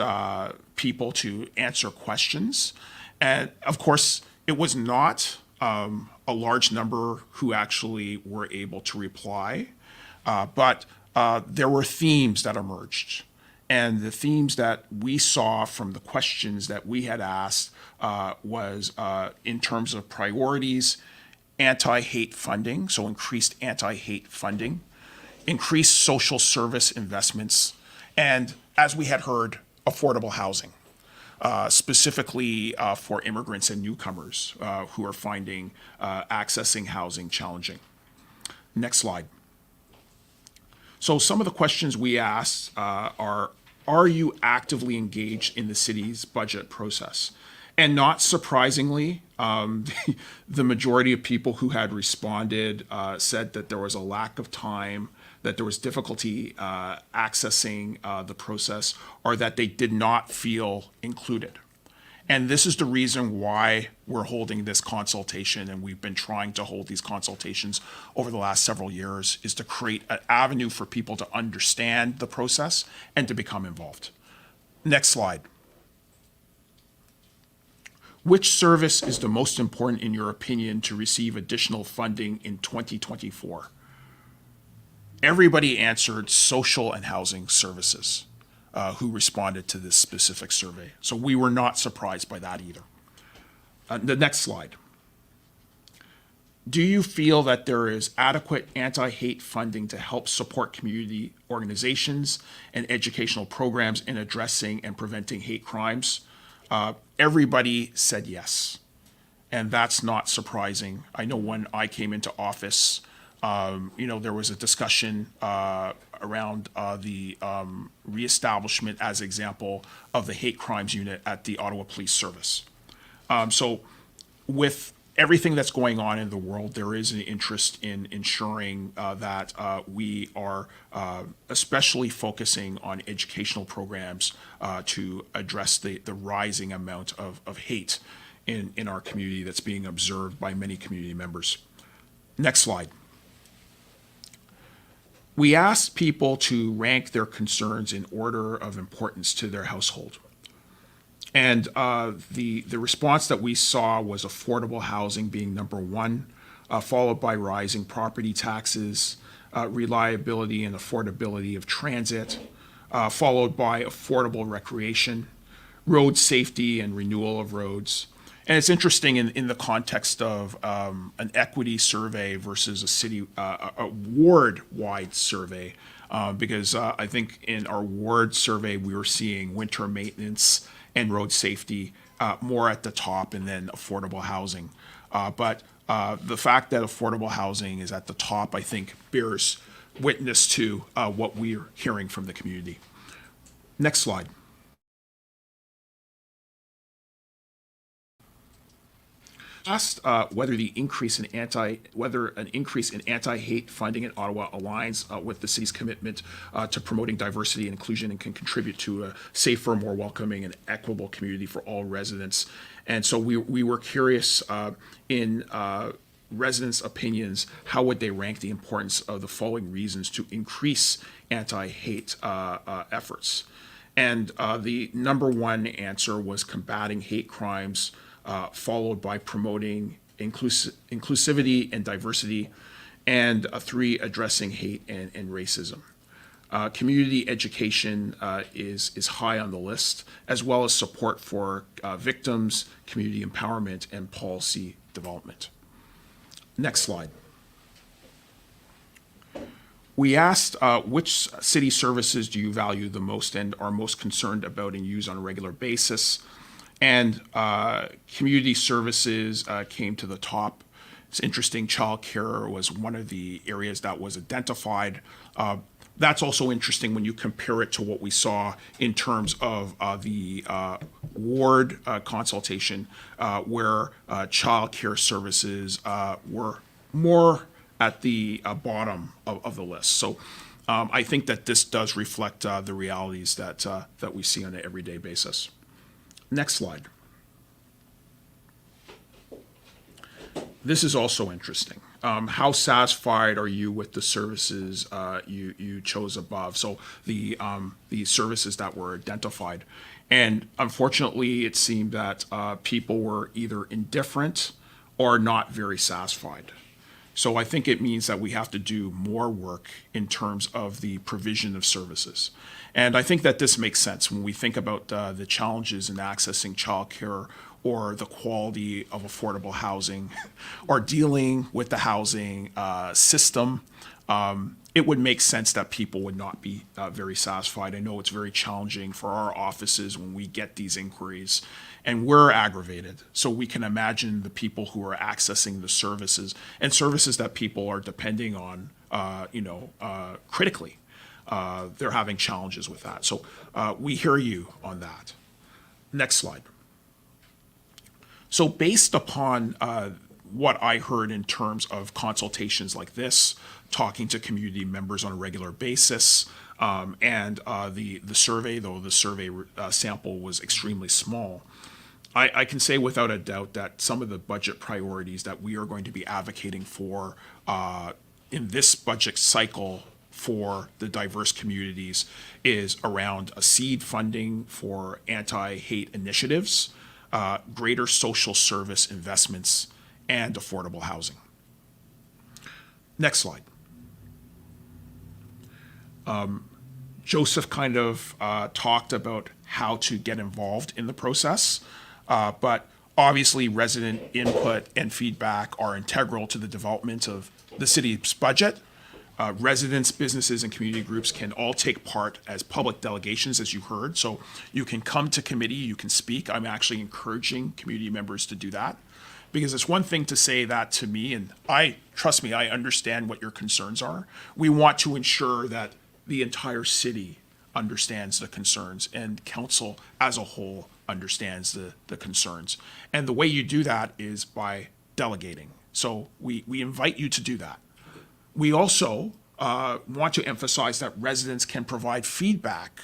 people to answer questions, and of course, it was not a large number who actually were able to reply, but there were themes that emerged. And the themes that we saw from the questions that we had asked was in terms of priorities, anti-hate funding, so increased anti-hate funding, increased social service investments, and, as we had heard, affordable housing. Specifically for immigrants and newcomers who are finding accessing housing challenging. Next slide. So some of the questions we asked are you actively engaged in the city's budget process? And not surprisingly, the majority of people who had responded said that there was a lack of time, that there was difficulty accessing the process, or that they did not feel included. And this is the reason why we're holding this consultation, and we've been trying to hold these consultations over the last several years, is to create an avenue for people to understand the process and to become involved. Next slide. Which service is the most important, in your opinion, to receive additional funding in 2024? Everybody answered social and housing services. who responded to this specific survey. So we were not surprised by that either. The next slide. Do you feel that there is adequate anti-hate funding to help support community organizations and educational programs in addressing and preventing hate crimes? Everybody said yes, and that's not surprising. I know when I came into office, there was a discussion around the reestablishment, as example, of the hate crimes unit at the Ottawa Police Service. So with everything that's going on in the world, there is an interest in ensuring that we are especially focusing on educational programs to address the rising amount of hate in our community that's being observed by many community members. Next slide. We asked people to rank their concerns in order of importance to their household. And the response that we saw was affordable housing being number one, followed by rising property taxes, reliability and affordability of transit, followed by affordable recreation, road safety and renewal of roads. And it's interesting in the context of an equity survey versus a ward-wide survey, because I think in our ward survey, we were seeing winter maintenance and road safety more at the top, and then affordable housing. But the fact that affordable housing is at the top, I think, bears witness to what we're hearing from the community. Next slide. Asked whether an increase in anti-hate funding in Ottawa aligns with the city's commitment to promoting diversity and inclusion and can contribute to a safer, more welcoming, and equitable community for all residents. And so we were curious in residents' opinions, how would they rank the importance of the following reasons to increase anti-hate efforts? And the number one answer was combating hate crimes, followed by promoting inclusivity and diversity, and 3, addressing hate and racism. Community education is high on the list, as well as support for victims, community empowerment, and policy development. Next slide. We asked which city services do you value the most and are most concerned about and use on a regular basis. And community services came to the top. It's interesting, childcare was one of the areas that was identified. That's also interesting when you compare it to what we saw in terms of the ward consultation, where childcare services were more at the bottom of the list. So I think that this does reflect the realities that we see on an everyday basis. Next slide. This is also interesting. How satisfied are you with the services you chose above? So the services that were identified. And unfortunately, it seemed that people were either indifferent or not very satisfied. So I think it means that we have to do more work in terms of the provision of services. And I think that this makes sense when we think about the challenges in accessing childcare or the quality of affordable housing or dealing with the housing system. It would make sense that people would not be very satisfied. I know it's very challenging for our offices when we get these inquiries, and we're aggravated. So we can imagine the people who are accessing the services and services that people are depending on, critically. They're having challenges with that. So we hear you on that. Next slide. So based upon what I heard in terms of consultations like this, talking to community members on a regular basis, and the survey, though the survey sample was extremely small, I can say without a doubt that some of the budget priorities that we are going to be advocating for in this budget cycle for the diverse communities is around a seed funding for anti-hate initiatives, greater social service investments, and affordable housing. Next slide. Joseph kind of talked about how to get involved in the process, but obviously resident input and feedback are integral to the development of the city's budget. Residents, businesses, and community groups can all take part as public delegations, as you heard. So you can come to committee, you can speak. I'm actually encouraging community members to do that, because it's one thing to say that to me, and trust me, I understand what your concerns are. We want to ensure that the entire city understands the concerns and council as a whole understands the concerns. And the way you do that is by delegating. So we invite you to do that. We also want to emphasize that residents can provide feedback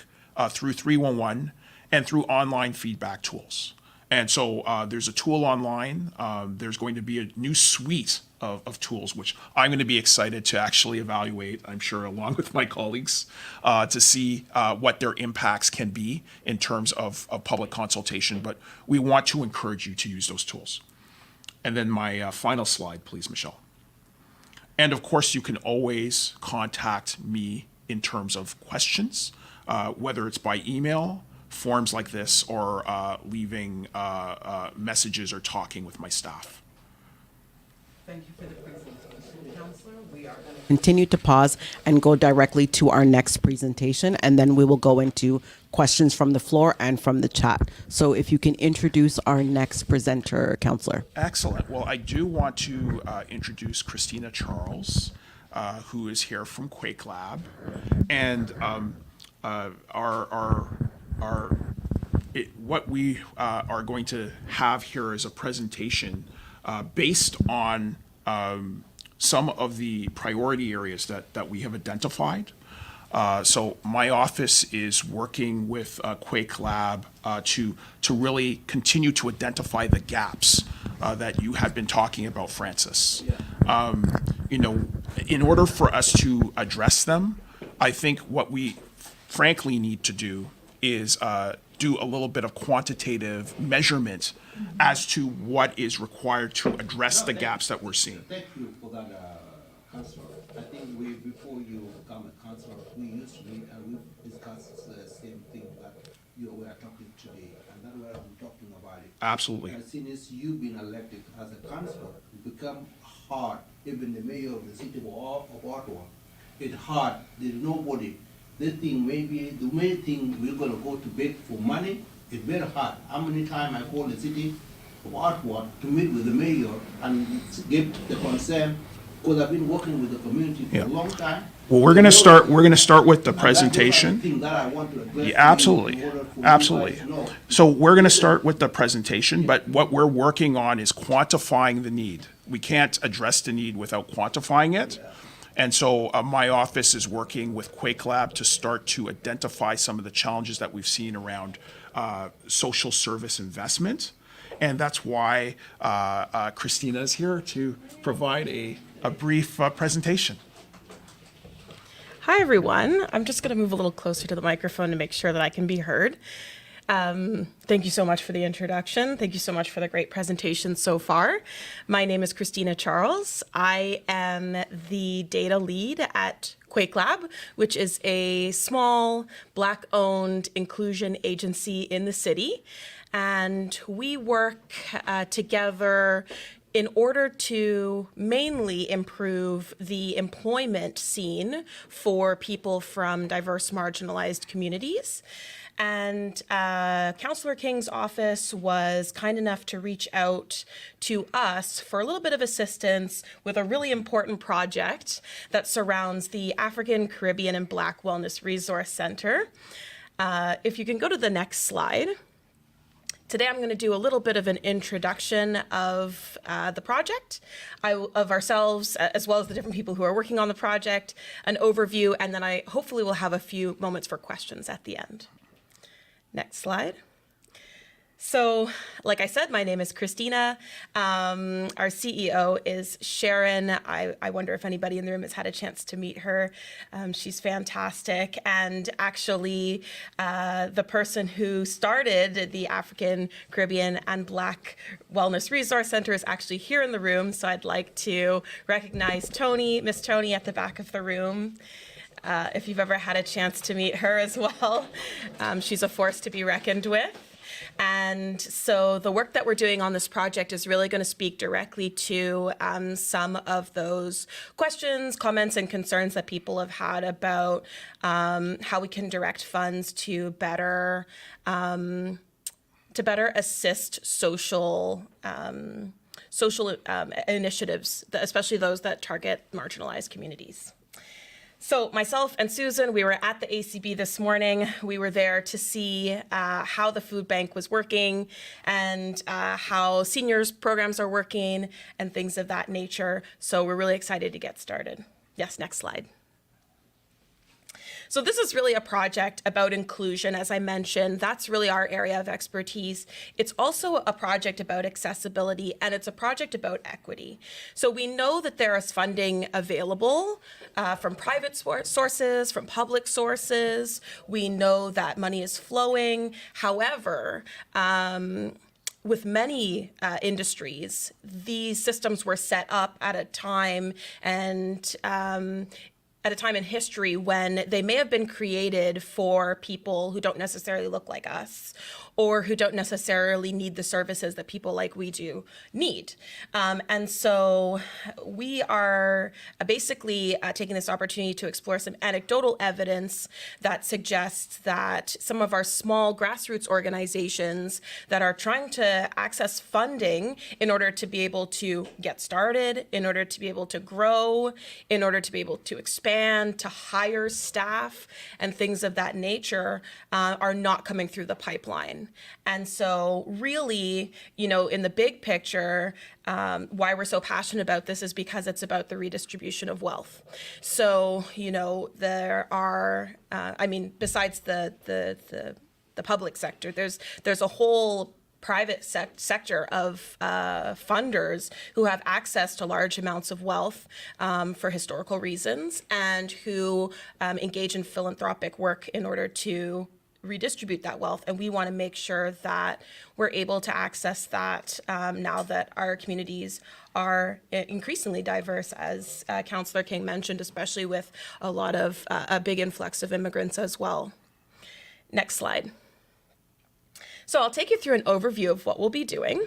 through 311 and through online feedback tools. And so there's a tool online. There's going to be a new suite of tools, which I'm going to be excited to actually evaluate, I'm sure, along with my colleagues, to see what their impacts can be in terms of public consultation. But we want to encourage you to use those tools. And then my final slide, please, Michelle. And of course, you can always contact me in terms of questions, whether it's by email, forms like this, or leaving messages or talking with my staff. Thank you for the presentation, Councillor. We are going to continue to pause and go directly to our next presentation, and then we will go into questions from the floor and from the chat. So if you can introduce our next presenter, Councillor. Excellent. Well, I do want to introduce Christina Charles, who is here from Quake Lab, and what we are going to have here is a presentation based on some of the priority areas that we have identified. So my office is working with Quake Lab to really continue to identify the gaps that you have been talking about, Francis. In order for us to address them, I think what we frankly need to do is do a little bit of quantitative measurement as to what is required to address the gaps that we're seeing. Thank you for that, Councillor. I think before you become a councillor, we used to meet and we discussed the same thing that you were talking today, and that's why I'm talking about it. Absolutely. As soon as you've been elected as a councillor, it become hard. Even the mayor of the city of Ottawa, it's hard. There's nobody. They think maybe the main thing we're gonna go to beg for money. It's very hard. How many times I call the city of Ottawa to meet with the mayor and give the concern, because I've been working with the community for a long time. Well, we're going to start with the presentation. Thing that I want to address Yeah, absolutely. in order for you Absolutely. guys to know. So we're going to start with the presentation, but what we're working on is quantifying the need. We can't address the need without quantifying it. And so my office is working with Quake Lab to start to identify some of the challenges that we've seen around social service investment. And that's why Christina is here to provide a brief presentation. Hi, everyone. I'm just going to move a little closer to the microphone to make sure that I can be heard. Thank you so much for the introduction. Thank you so much for the great presentation so far. My name is Christina Charles. I am the data lead at Quake Lab, which is a small Black-owned inclusion agency in the city. And we work together in order to mainly improve the employment scene for people from diverse marginalized communities. And Councillor King's office was kind enough to reach out to us for a little bit of assistance with a really important project that surrounds the African, Caribbean, and Black Wellness Resource Center. If you can go to the next slide. Today I'm going to do a little bit of an introduction of the project, of ourselves, as well as the different people who are working on the project, an overview, and then I hopefully will have a few moments for questions at the end. Next slide. So, like I said, my name is Christina. Our CEO is Sharon. I wonder if anybody in the room has had a chance to meet her. She's fantastic. And actually, the person who started the African, Caribbean, and Black Wellness Resource Center is actually here in the room. So I'd like to recognize Tony, Miss Tony at the back of the room. if you've ever had a chance to meet her as well. She's a force to be reckoned with. And so the work that we're doing on this project is really going to speak directly to some of those questions, comments, and concerns that people have had about how we can direct funds to better assist social initiatives, especially those that target marginalized communities. So myself and Susan, we were at the ACB this morning. We were there to see how the food bank was working and how seniors programs are working and things of that nature. So we're really excited to get started. Yes, next slide. So this is really a project about inclusion, as I mentioned. That's really our area of expertise. It's also a project about accessibility, and it's a project about equity. So we know that there is funding available from private sources, from public sources. We know that money is flowing. However, with many industries, these systems were set up at a time in history when they may have been created for people who don't necessarily look like us or who don't necessarily need the services that people like we do need. And so we are basically taking this opportunity to explore some anecdotal evidence that suggests that some of our small grassroots organizations that are trying to access funding in order to be able to get started, in order to be able to grow, in order to be able to expand, to hire staff and things of that nature are not coming through the pipeline. And so really, in the big picture, why we're so passionate about this is because it's about the redistribution of wealth. So, there are, besides the public sector, there's a whole private sector of funders who have access to large amounts of wealth for historical reasons and who engage in philanthropic work in order to redistribute that wealth. And we want to make sure that we're able to access that now that our communities are increasingly diverse, as Councillor King mentioned, especially with a lot of a big influx of immigrants as well. Next slide. So I'll take you through an overview of what we'll be doing.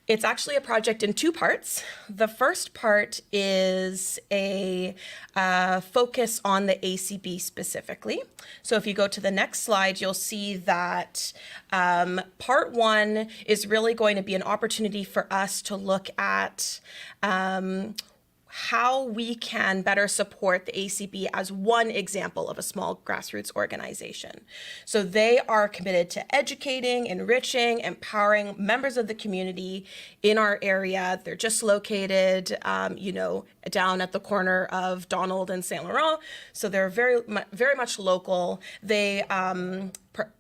It's actually a project in two parts. The first part is a focus on the ACB specifically. So if you go to the next slide, you'll see that part one is really going to be an opportunity for us to look at how we can better support the ACB as one example of a small grassroots organization. So they are committed to educating, enriching, empowering members of the community in our area. They're just located, down at the corner of Donald and Saint Laurent. So they're very much local. They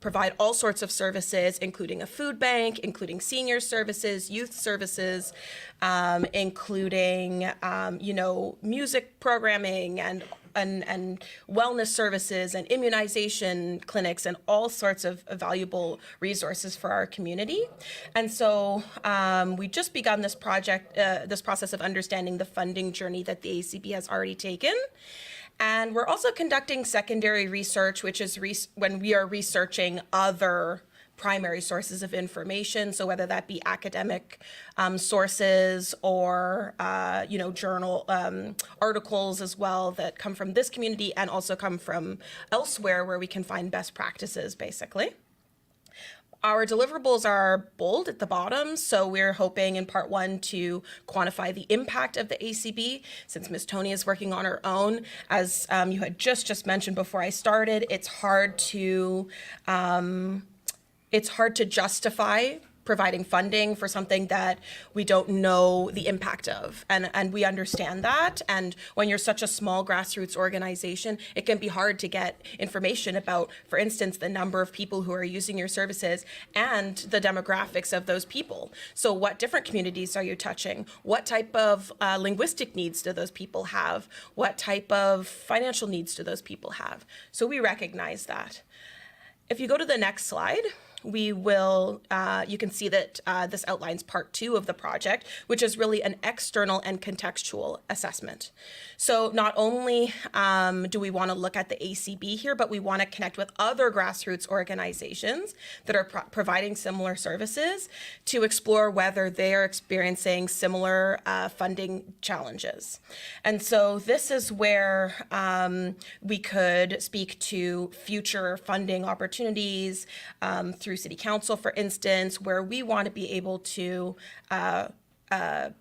provide all sorts of services, including a food bank, including senior services, youth services, including music programming and wellness services and immunization clinics and all sorts of valuable resources for our community. And so we just begun this project, this process of understanding the funding journey that the ACB has already taken. And we're also conducting secondary research, which is when we are researching other primary sources of information. So whether that be academic sources or, journal articles as well that come from this community and also come from elsewhere where we can find best practices, basically. Our deliverables are bold at the bottom, so we're hoping in part one to quantify the impact of the ACB, since Ms. Tony is working on her own. As you had just mentioned before I started, it's hard to justify providing funding for something that we don't know the impact of. And we understand that. And when you're such a small grassroots organization, it can be hard to get information about, for instance, the number of people who are using your services and the demographics of those people. So what different communities are you touching? What type of linguistic needs do those people have? What type of financial needs do those people have? So we recognize that. If you go to the next slide, we will, you can see that this outlines part 2 of the project, which is really an external and contextual assessment. So not only do we want to look at the ACB here, but we want to connect with other grassroots organizations that are providing similar services to explore whether they are experiencing similar funding challenges. And so this is where we could speak to future funding opportunities through City Council, for instance, where we want to be able to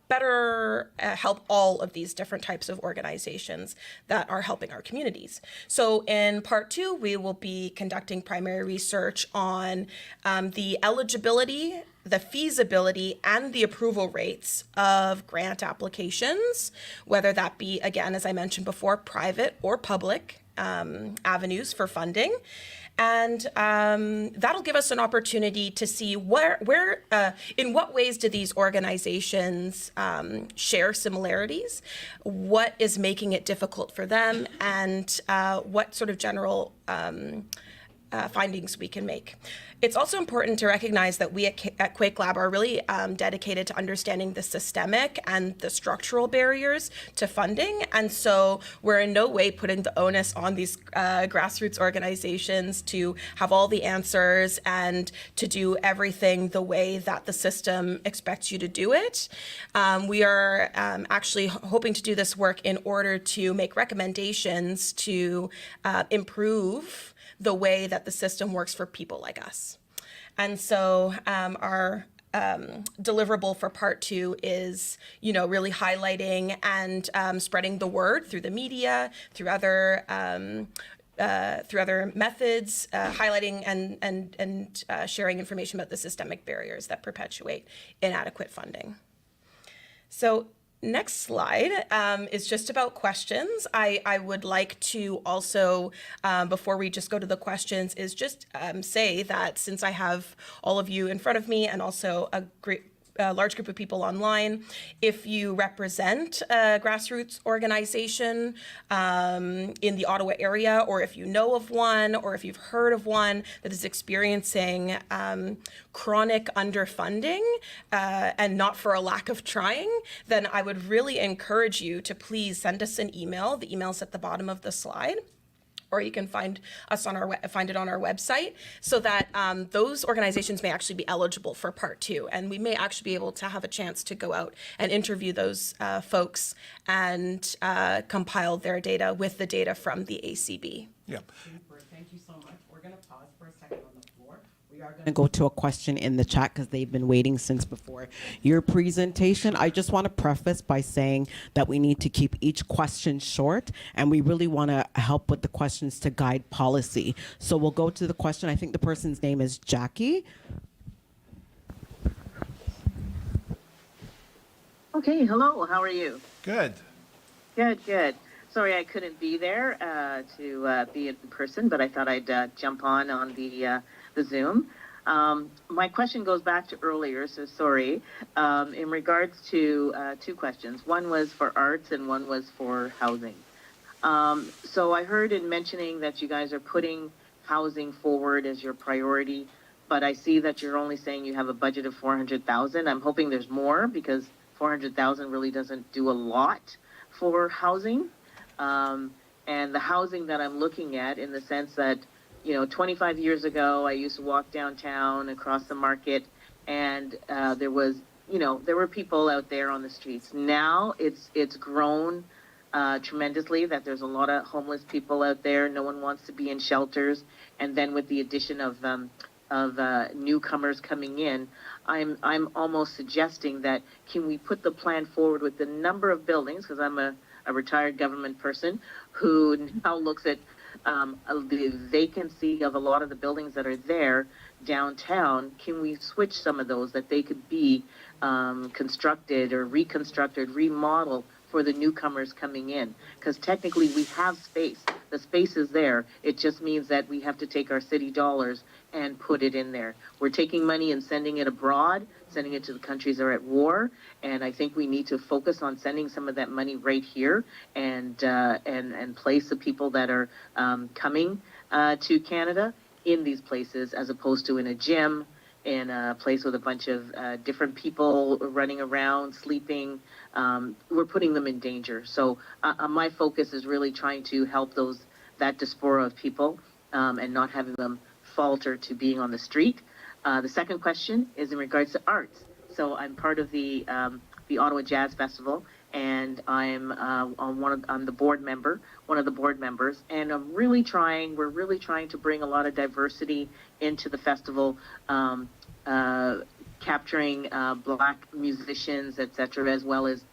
better help all of these different types of organizations that are helping our communities. So in part 2, we will be conducting primary research on the eligibility, the feasibility, and the approval rates of grant applications, whether that be, again, as I mentioned before, private or public avenues for funding. And that'll give us an opportunity to see in what ways do these organizations share similarities, what is making it difficult for them, and what sort of general findings we can make. It's also important to recognize that we at Quake Lab are really dedicated to understanding the systemic and the structural barriers to funding. And so we're in no way putting the onus on these grassroots organizations to have all the answers and to do everything the way that the system expects you to do it. We are actually hoping to do this work in order to make recommendations to improve the way that the system works for people like us. And so our deliverable for part 2 is, really highlighting and spreading the word through the media, through other methods, highlighting and sharing information about the systemic barriers that perpetuate inadequate funding. So next slide is just about questions. I would like to also, before we just go to the questions, is just say that since I have all of you in front of me and also a large group of people online, if you represent a grassroots organization in the Ottawa area, or if you know of one, or if you've heard of one that is experiencing chronic underfunding and not for a lack of trying, then I would really encourage you to please send us an email. The email's at the bottom of the slide. Or you can find us on find it on our website, so that those organizations may actually be eligible for part 2, and we may actually be able to have a chance to go out and interview those folks and compile their data with the data from the ACB. Yeah. Super. Thank you so much. We're going to pause for a second on the floor. We are going to go to a question in the chat because they've been waiting since before your presentation. I just want to preface by saying that we need to keep each question short, and we really want to help with the questions to guide policy. So we'll go to the question. I think the person's name is Jackie. Okay, hello, how are you? Good. Good. Sorry I couldn't be there to be in person, but I thought I'd jump on the Zoom. My question goes back to earlier, so sorry. In regards to 2 questions. One was for arts and one was for housing. So I heard in mentioning that you guys are putting housing forward as your priority, but I see that you're only saying you have a budget of $400,000. I'm hoping there's more, because $400,000 really doesn't do a lot for housing. And the housing that I'm looking at, in the sense that 25 years ago, I used to walk downtown across the market, and there were people out there on the streets. Now it's grown tremendously, that there's a lot of homeless people out there. No one wants to be in shelters. And then with the addition of newcomers coming in, I'm almost suggesting that, can we put the plan forward with the number of buildings, because I'm a retired government person who now looks at the vacancy of a lot of the buildings that are there downtown. Can we switch some of those, that they could be constructed or reconstructed, remodeled for the newcomers coming in? Because technically we have space. The space is there. It just means that we have to take our city dollars and put it in there. We're taking money and sending it abroad, sending it to the countries that are at war, and I think we need to focus on sending some of that money right here and place the people that are coming to Canada in these places as opposed to in a gym, in a place with a bunch of different people running around, sleeping. We're putting them in danger. So my focus is really trying to help that diaspora of people and not having them falter to being on the street. The second question is in regards to arts. So I'm part of the Ottawa Jazz Festival, and I'm I'm the board member, one of the board members, and we're really trying to bring a lot of diversity into the festival, capturing Black musicians, etc., as well as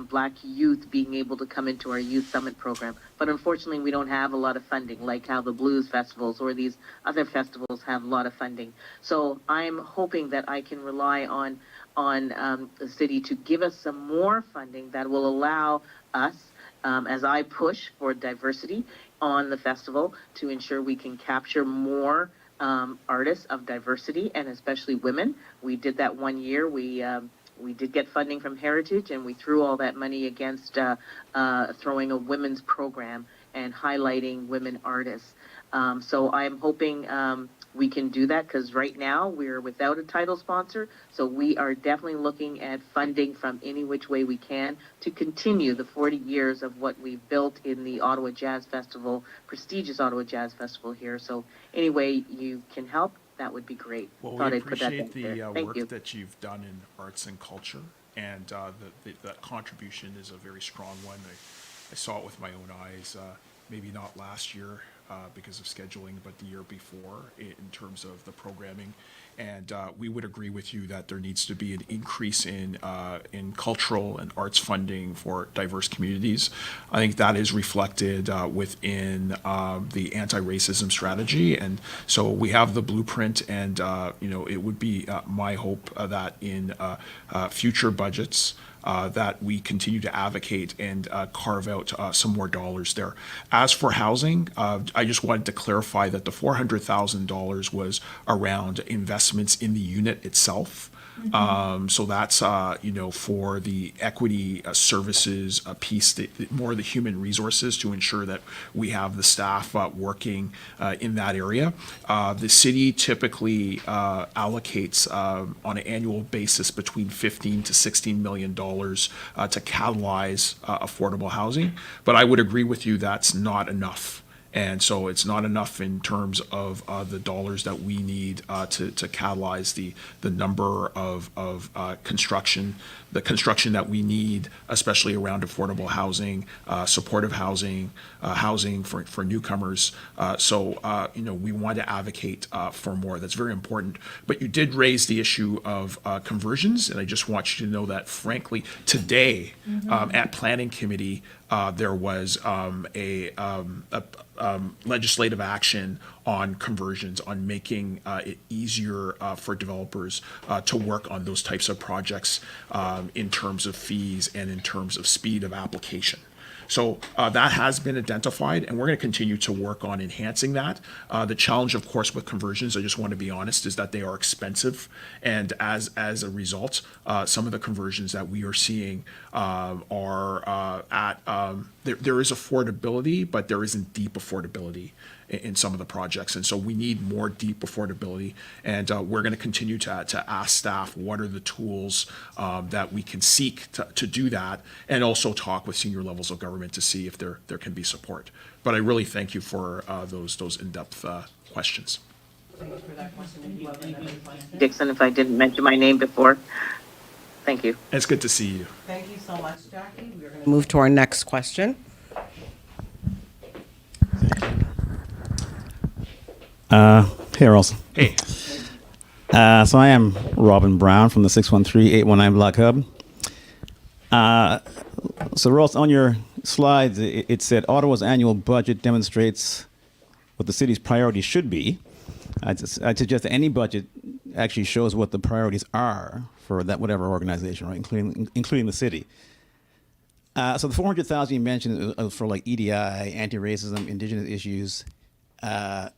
Black youth being able to come into our youth summit program. But unfortunately, we don't have a lot of funding, like how the blues festivals or these other festivals have a lot of funding. So I'm hoping that I can rely on the city to give us some more funding that will allow us, as I push for diversity on the festival, to ensure we can capture more artists of diversity, and especially women. We did that one year. We did get funding from Heritage, and we threw all that money against throwing a women's program and highlighting women artists. So I'm hoping we can do that, because right now we're without a title sponsor. So we are definitely looking at funding from any which way we can to continue the 40 years of what we've built in the Ottawa Jazz Festival, prestigious Ottawa Jazz Festival here. So any way you can help, that would be great. Well, Thought we I'd put that appreciate out the there. Thank work you. that you've done in arts and culture, and that contribution is a very strong one. I saw it with my own eyes, maybe not last year because of scheduling, but the year before in terms of the programming. And we would agree with you that there needs to be an increase in cultural and arts funding for diverse communities. I think that is reflected within the anti-racism strategy, and so we have the blueprint. And it would be my hope that in future budgets, that we continue to advocate and carve out some more dollars there. As for housing, I just wanted to clarify that the $400,000 was around investments in the unit itself. So that's, for the equity services piece, more the human resources to ensure that we have the staff working in that area. The city typically allocates on an annual basis between $15 to $16 million to catalyze affordable housing. But I would agree with you, that's not enough. And so it's not enough in terms of the dollars that we need to catalyze the number of construction that we need, especially around affordable housing, supportive housing, housing for newcomers. So we want to advocate for more. That's very important. But you did raise the issue of conversions, and I just want you to know that, frankly, today at Planning Committee, there was legislative action on conversions, on making it easier for developers to work on those types of projects in terms of fees and in terms of speed of application. So that has been identified, and we're going to continue to work on enhancing that. The challenge, of course, with conversions, I just want to be honest, is that they are expensive. And as a result, some of the conversions that we are seeing are there is affordability, but there isn't deep affordability in some of the projects. And so we need more deep affordability. And we're going to continue to ask staff what are the tools that we can seek to do that, and also talk with senior levels of government to see if there can be support. But I really thank you for those in-depth questions. Thank you for that question. If you have another question. Dixon, if I didn't mention my name before. Thank you. It's good to see you. Thank you so much, Jackie. We're going to move to our next question. Hey, Rawlson. Hey. So I am Robin Brown from the 613-819 Block Hub. So Rawlson, on your slides, it said Ottawa's annual budget demonstrates what the city's priorities should be. I'd suggest that any budget actually shows what the priorities are for that whatever organization, right, including the city. So the $400,000 you mentioned for like EDI, anti-racism, indigenous issues. That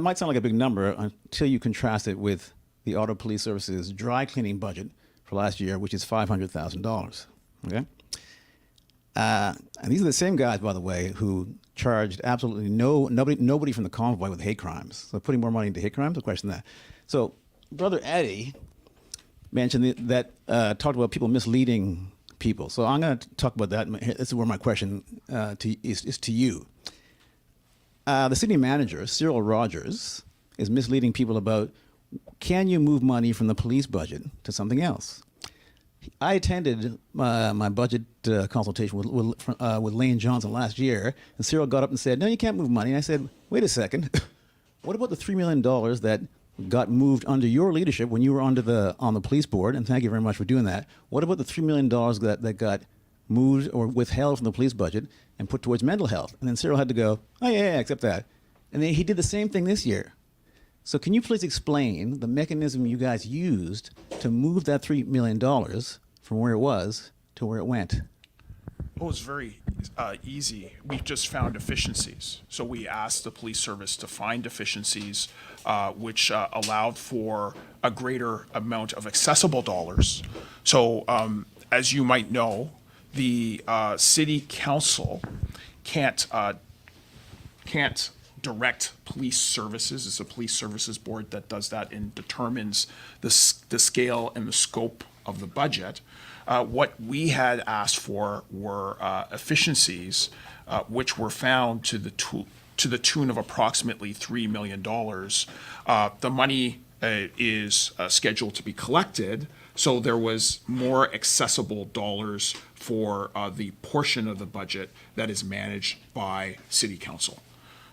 might sound like a big number until you contrast it with the Ottawa Police Service's dry cleaning budget for last year, which is $500,000. Okay, and these are the same guys, by the way, who charged absolutely nobody from the convoy with hate crimes. So putting more money into hate crimes, I question that. So Brother Eddie mentioned that talked about people misleading people. So I'm going to talk about that. This is where my question is to you. The city manager, Cyril Rogers, is misleading people about, can you move money from the police budget to something else? I attended my budget consultation with Lane Johnson last year, and Cyril got up and said, no, you can't move money. And I said, wait a second. What about the $3 million that got moved under your leadership when you were on the police board? And thank you very much for doing that. What about the $3 million that got moved or withheld from the police budget and put towards mental health? And then Cyril had to go, oh, yeah, accept that. And then he did the same thing this year. So can you please explain the mechanism you guys used to move that $3 million from where it was to where it went? Oh, it's very easy. We just found efficiencies. So we asked the police service to find efficiencies, which allowed for a greater amount of accessible dollars. So as you might know, the city council can't direct police services. It's a police services board that does that and determines the scale and the scope of the budget. What we had asked for were efficiencies, which were found to the tune of approximately $3 million. The money is scheduled to be collected, so there was more accessible dollars for the portion of the budget that is managed by City Council.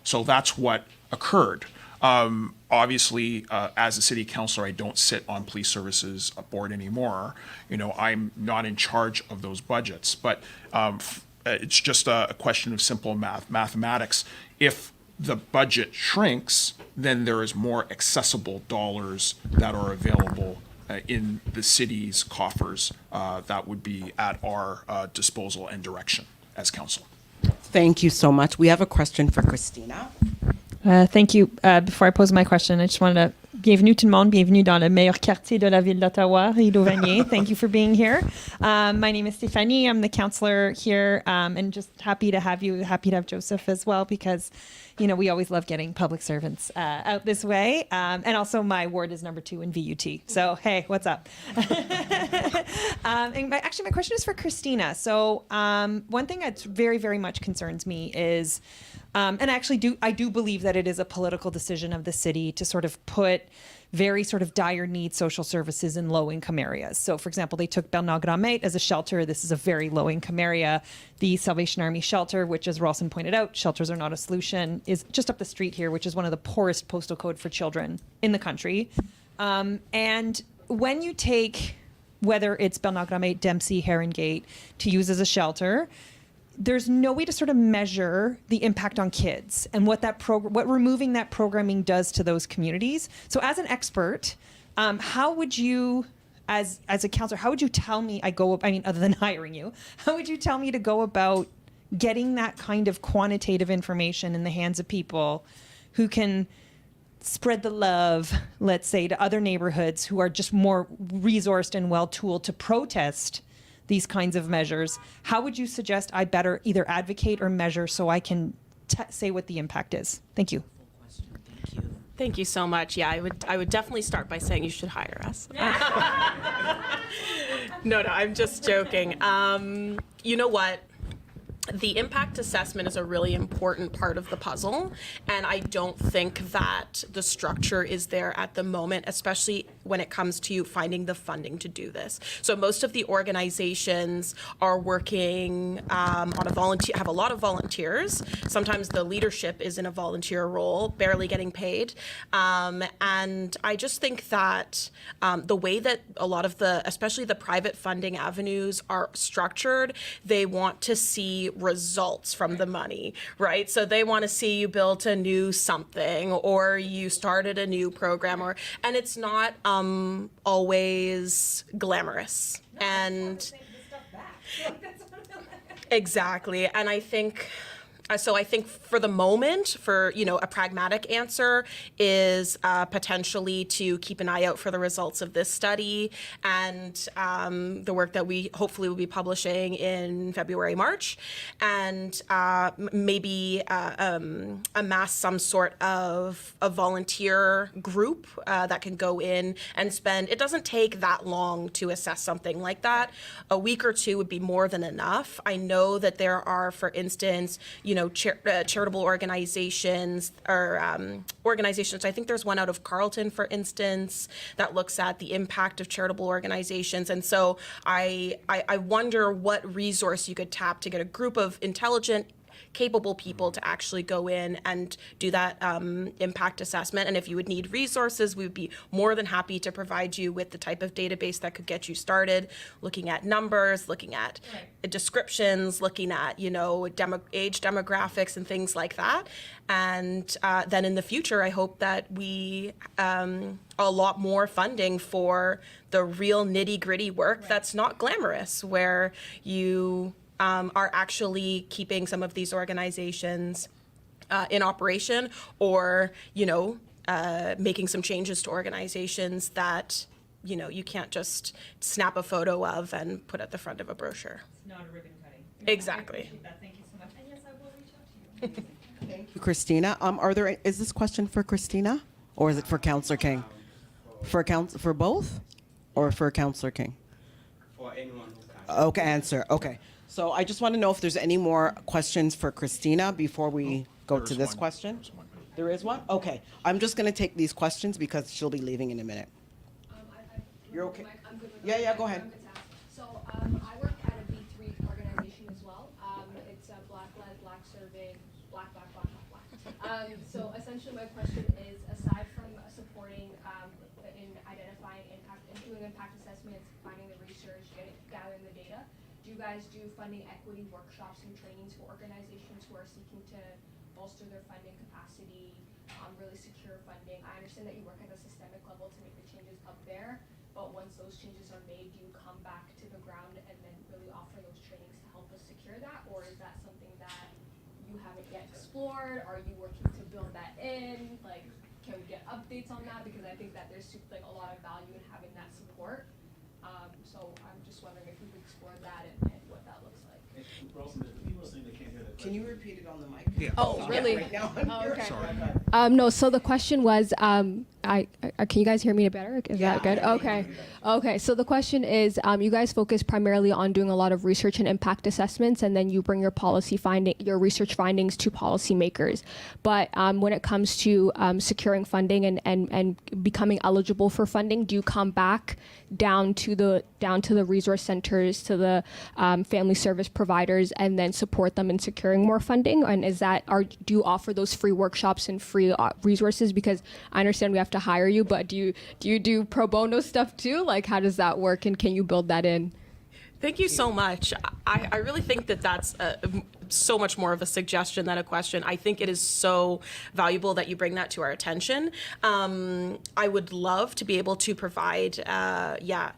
So that's what occurred. Obviously, as a city councilor, I don't sit on police services board anymore. I'm not in charge of those budgets, but it's just a question of simple mathematics. If the budget shrinks, then there is more accessible dollars that are available in the city's coffers that would be at our disposal and direction as council. Thank you so much. We have a question for Christina. Thank you. Before I pose my question, I just wanted to bienvenue tout le monde, bienvenue dans le meilleur quartier de la ville d'Ottawa, Rideau-Vanier. Thank you for being here. My name is Stephanie. I'm the counselor here, and just happy to have you. Happy to have Joseph as well, because we always love getting public servants out this way. And also my ward is number 2 in VUT. So, hey, what's up? And my question is for Christina. So one thing that very, very much concerns me is, and I do believe that it is a political decision of the city to sort of put very sort of dire need social services in low-income areas. So, for example, they took Bernard-Gramait as a shelter. This is a very low-income area. The Salvation Army shelter, which, as Rawlson pointed out, shelters are not a solution, is just up the street here, which is one of the poorest postal code for children in the country. And when you take, whether it's Bernard-Gramait, Dempsey, Herongate, to use as a shelter, there's no way to sort of measure the impact on kids and what removing that programming does to those communities. So as an expert, how would you, as a counselor, how would you tell me other than hiring you, how would you tell me to go about getting that kind of quantitative information in the hands of people who can spread the love, let's say, to other neighborhoods who are just more resourced and well-tooled to protest these kinds of measures? How would you suggest I better either advocate or measure so I can say what the impact is? Thank you. Thank you so much. Yeah, I would definitely start by saying you should hire us. No, I'm just joking. You know what? The impact assessment is a really important part of the puzzle, and I don't think that the structure is there at the moment, especially when it comes to finding the funding to do this. So most of the organizations are working on have a lot of volunteers. Sometimes the leadership is in a volunteer role, barely getting paid. And I just think that the way that a lot of especially the private funding avenues are structured, they want to see results from the money, right? So they want to see you built a new something, or you started a new program, and it's not always glamorous. And exactly. And I think So I think for the moment, for a pragmatic answer is potentially to keep an eye out for the results of this study and the work that we hopefully will be publishing in February, March, and maybe amass some sort of a volunteer group that can go in and spend. It doesn't take that long to assess something like that. A week or two would be more than enough. I know that there are, for instance, charitable organizations or organizations. I think there's one out of Carleton, for instance, that looks at the impact of charitable organizations. And so I wonder what resource you could tap to get a group of intelligent, capable people to actually go in and do that impact assessment. And if you would need resources, we would be more than happy to provide you with the type of database that could get you started, looking at numbers, looking at descriptions, looking at, age demographics and things like that. And then in the future, I hope that we a lot more funding for the real nitty-gritty work that's not glamorous, where you are actually keeping some of these organizations in operation, or making some changes to organizations that you can't just snap a photo of and put at the front of a brochure. It's not a ribbon cutting. Exactly. I appreciate that. Thank you so much. And yes, I will reach out to you. Thank you, Christina. Is this question for Christina, or is it for Councillor King? For both, or for Councillor King? For anyone who can. Okay, answer. Okay. So I just want to know if there's any more questions for Christina before we go to this question. There is one? Okay. I'm just going to take these questions because she'll be leaving in a minute. You're okay? I'm good with Yeah, that. go ahead. I'm good to ask. So I work at a B3 organization as well. It's a Black-led, Black serving, Black. So essentially my question is, aside from supporting in identifying impact and doing impact assessments, finding the research, gathering the data, do you guys do funding equity workshops and trainings for organizations who are seeking to bolster their funding capacity, really secure funding? I understand that you work at a systemic level to make the changes up there, but once those changes are made, do you come back to the ground and then really offer those trainings to help us secure that? Or is that something that you haven't yet explored? Are you working to build that in? Like, can we get updates on that? Because I think that there's a lot of value in having that support. So I'm just wondering if we've explored that and what that looks like. Rawlson, the people saying they can't hear that. Can you repeat it on the mic? Yeah. Oh, really? Right now. Oh, okay. Sorry. No, so the question was, can you guys hear me better? Is that good? Okay. Okay, so the question is, you guys focus primarily on doing a lot of research and impact assessments, and then you bring your your research findings to policymakers. But when it comes to securing funding and becoming eligible for funding, do you come back down to the resource centers, to the family service providers, and then support them in securing more funding? And do you offer those free workshops and free resources? Because I understand we have to hire you, but do you do pro bono stuff too? Like, how does that work, and can you build that in? Thank you so much. I really think that that's so much more of a suggestion than a question. I think it is so valuable that you bring that to our attention. I would love to be able to provide,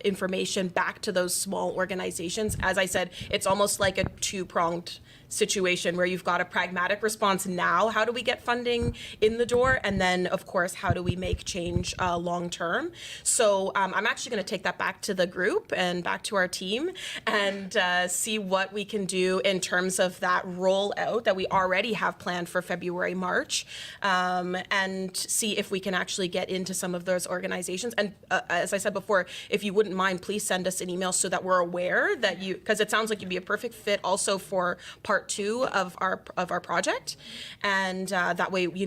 information back to those small organizations. As I said, it's almost like a two-pronged situation where you've got a pragmatic response now. How do we get funding in the door? And then, of course, how do we make change long term? So I'm actually going to take that back to the group and back to our team and see what we can do in terms of that rollout that we already have planned for February, March, and see if we can actually get into some of those organizations. And as I said before, if you wouldn't mind, please send us an email so that we're aware that because it sounds like you'd be a perfect fit also for part 2 of our project, and that way we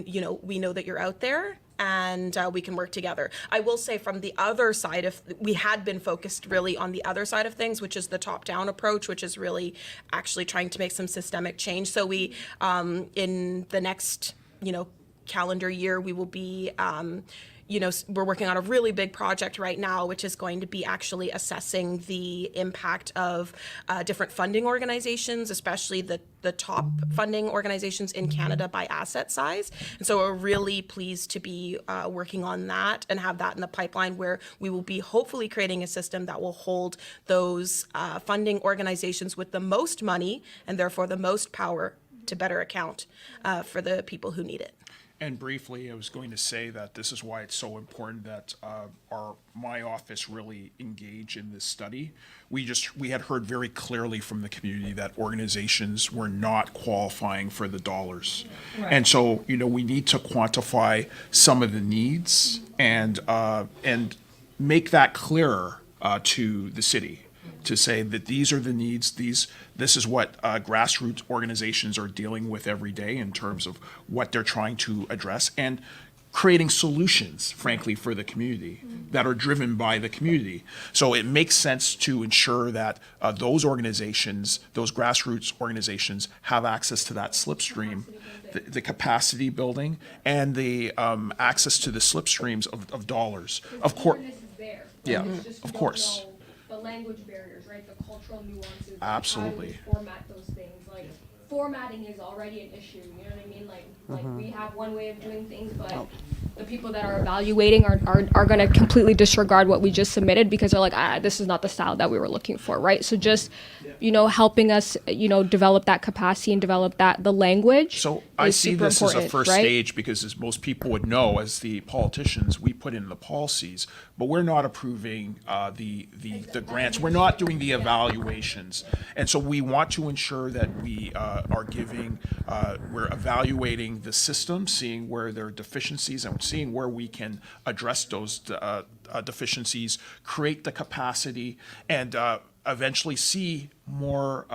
know that you're out there and we can work together. I will say from the other side we had been focused really on the other side of things, which is the top-down approach, which is really actually trying to make some systemic change. So we in the next calendar year we will be we're working on a really big project right now, which is going to be actually assessing the impact of different funding organizations, especially the top funding organizations in Canada by asset size. And so we're really pleased to be working on that and have that in the pipeline, where we will be hopefully creating a system that will hold those funding organizations with the most money and therefore the most power to better account for the people who need it. And briefly, I was going to say that this is why it's so important that my office really engage in this study. We had heard very clearly from the community that organizations were not qualifying for the dollars. And so, we need to quantify some of the needs and make that clearer to the city, to say that these are the needs, this is what grassroots organizations are dealing with every day in terms of what they're trying to address, and creating solutions, frankly, for the community that are driven by the community. So it makes sense to ensure that those organizations, those grassroots organizations, have access to that slipstream, the capacity building, and the access to the slipstreams of dollars. Of course. Yeah, of course. The language barriers, right? The cultural nuances. Absolutely. How we format those things. Like, formatting is already an issue. You know what I mean? Like we have one way of doing things, but the people that are evaluating are going to completely disregard what we just submitted because they're like, this is not the style that we were looking for, right? So just, helping us, develop that capacity and develop the language. So I see this as a first right? stage because, as most people would know, as the politicians, we put in the policies, but we're not approving the grants. We're not doing the evaluations, and so we want to ensure that we are giving, we're evaluating the system, seeing where there are deficiencies, and seeing where we can address those deficiencies, create the capacity, and eventually see more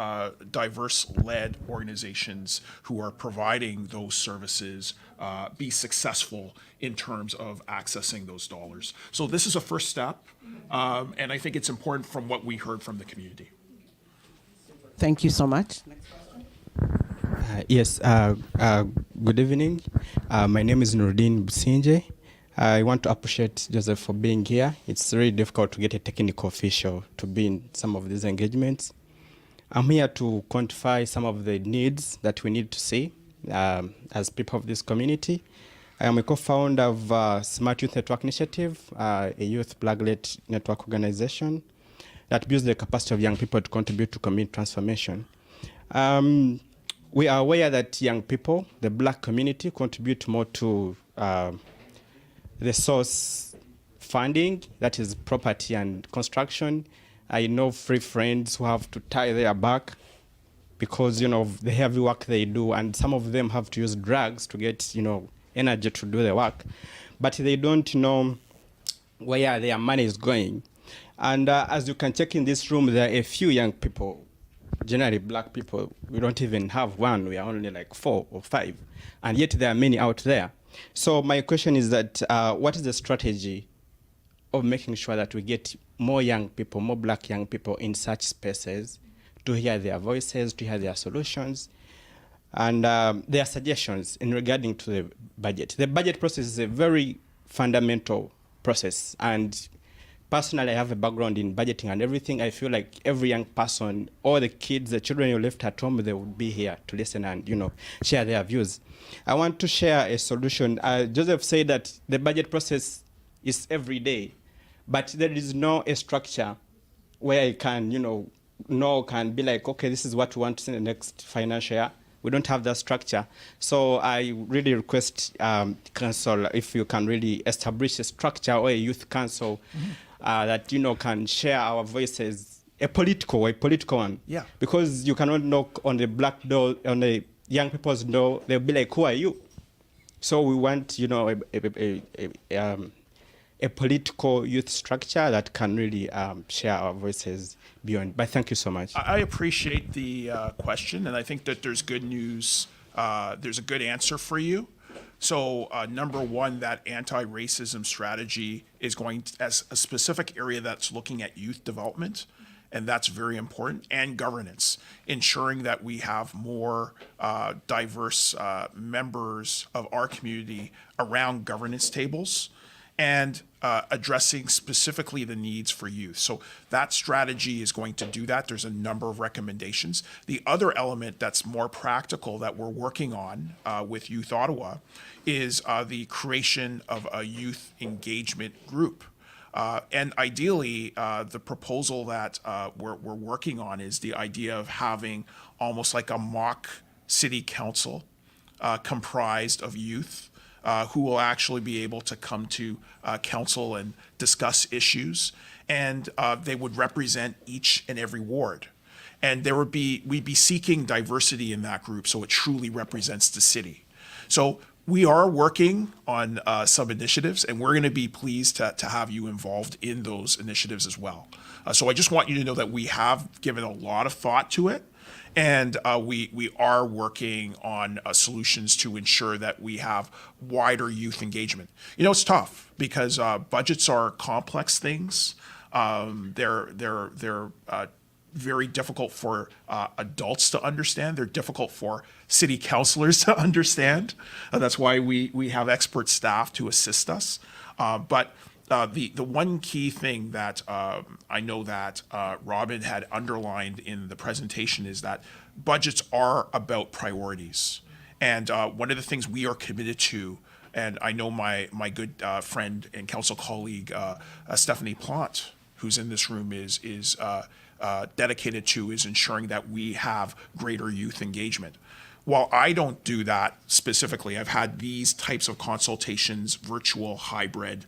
diverse-led organizations who are providing those services be successful in terms of accessing those dollars. So this is a first step, and I think it's important from what we heard from the community. Thank you so much. Yes, good evening. My name is Nurdin Businje. I want to appreciate Joseph for being here. It's really difficult to get a technical official to be in some of these engagements. I'm here to quantify some of the needs that we need to see as people of this community. I am a co-founder of Smart Youth Network Initiative, a youth black-led network organization that builds the capacity of young people to contribute to community transformation. We are aware that young people, the black community, contribute more to the source funding, that is property and construction. I know free friends who have to tie their back because, of the heavy work they do, and some of them have to use drugs to get, energy to do the work, but they don't know where their money is going. And as you can check in this room, there are a few young people, generally black people. We don't even have one, we are only like 4 or 5, and yet there are many out there. So my question is that what is the strategy of making sure that we get more young people, more black young people in such spaces to hear their voices, to hear their solutions, and their suggestions in regarding to the budget. The budget process is a very fundamental process, and personally I have a background in budgeting and everything. I feel like every young person, all the kids, the children you left at home, they would be here to listen and share their views. I want to share a solution. Joseph said that the budget process is every day, but there is no a structure where I can, can be like, okay, this is what we want to see in the next financial year. We don't have that structure. So I really request council if you can really establish a structure or a youth council that, can share our voices, a political one. Yeah. Because you cannot knock on the black door, on the young people's door, they'll be like, who are you? So we want, a political youth structure that can really share our voices beyond. But thank you so much. I appreciate the question, and I think that there's good news. There's a good answer for you. So number one, that anti-racism strategy is going as a specific area that's looking at youth development, and that's very important, and governance, ensuring that we have more diverse members of our community around governance tables, and addressing specifically the needs for youth. So that strategy is going to do that. There's a number of recommendations. The other element that's more practical that we're working on with Youth Ottawa is the creation of a youth engagement group. And ideally, the proposal that we're working on is the idea of having almost like a mock city council comprised of youth who will actually be able to come to council and discuss issues, and they would represent each and every ward. And we'd be seeking diversity in that group so it truly represents the city. So we are working on some initiatives, and we're going to be pleased to have you involved in those initiatives as well. So I just want you to know that we have given a lot of thought to it, and we are working on solutions to ensure that we have wider youth engagement. You know, it's tough because budgets are complex things. They're very difficult for adults to understand. They're difficult for city councilors to understand. That's why we have expert staff to assist us. But the one key thing that I know that Robin had underlined in the presentation is that budgets are about priorities. And one of the things we are committed to, and I know my good friend and council colleague Stephanie Plante, who's in this room, is dedicated to, is ensuring that we have greater youth engagement. While I don't do that specifically, I've had these types of consultations, virtual, hybrid.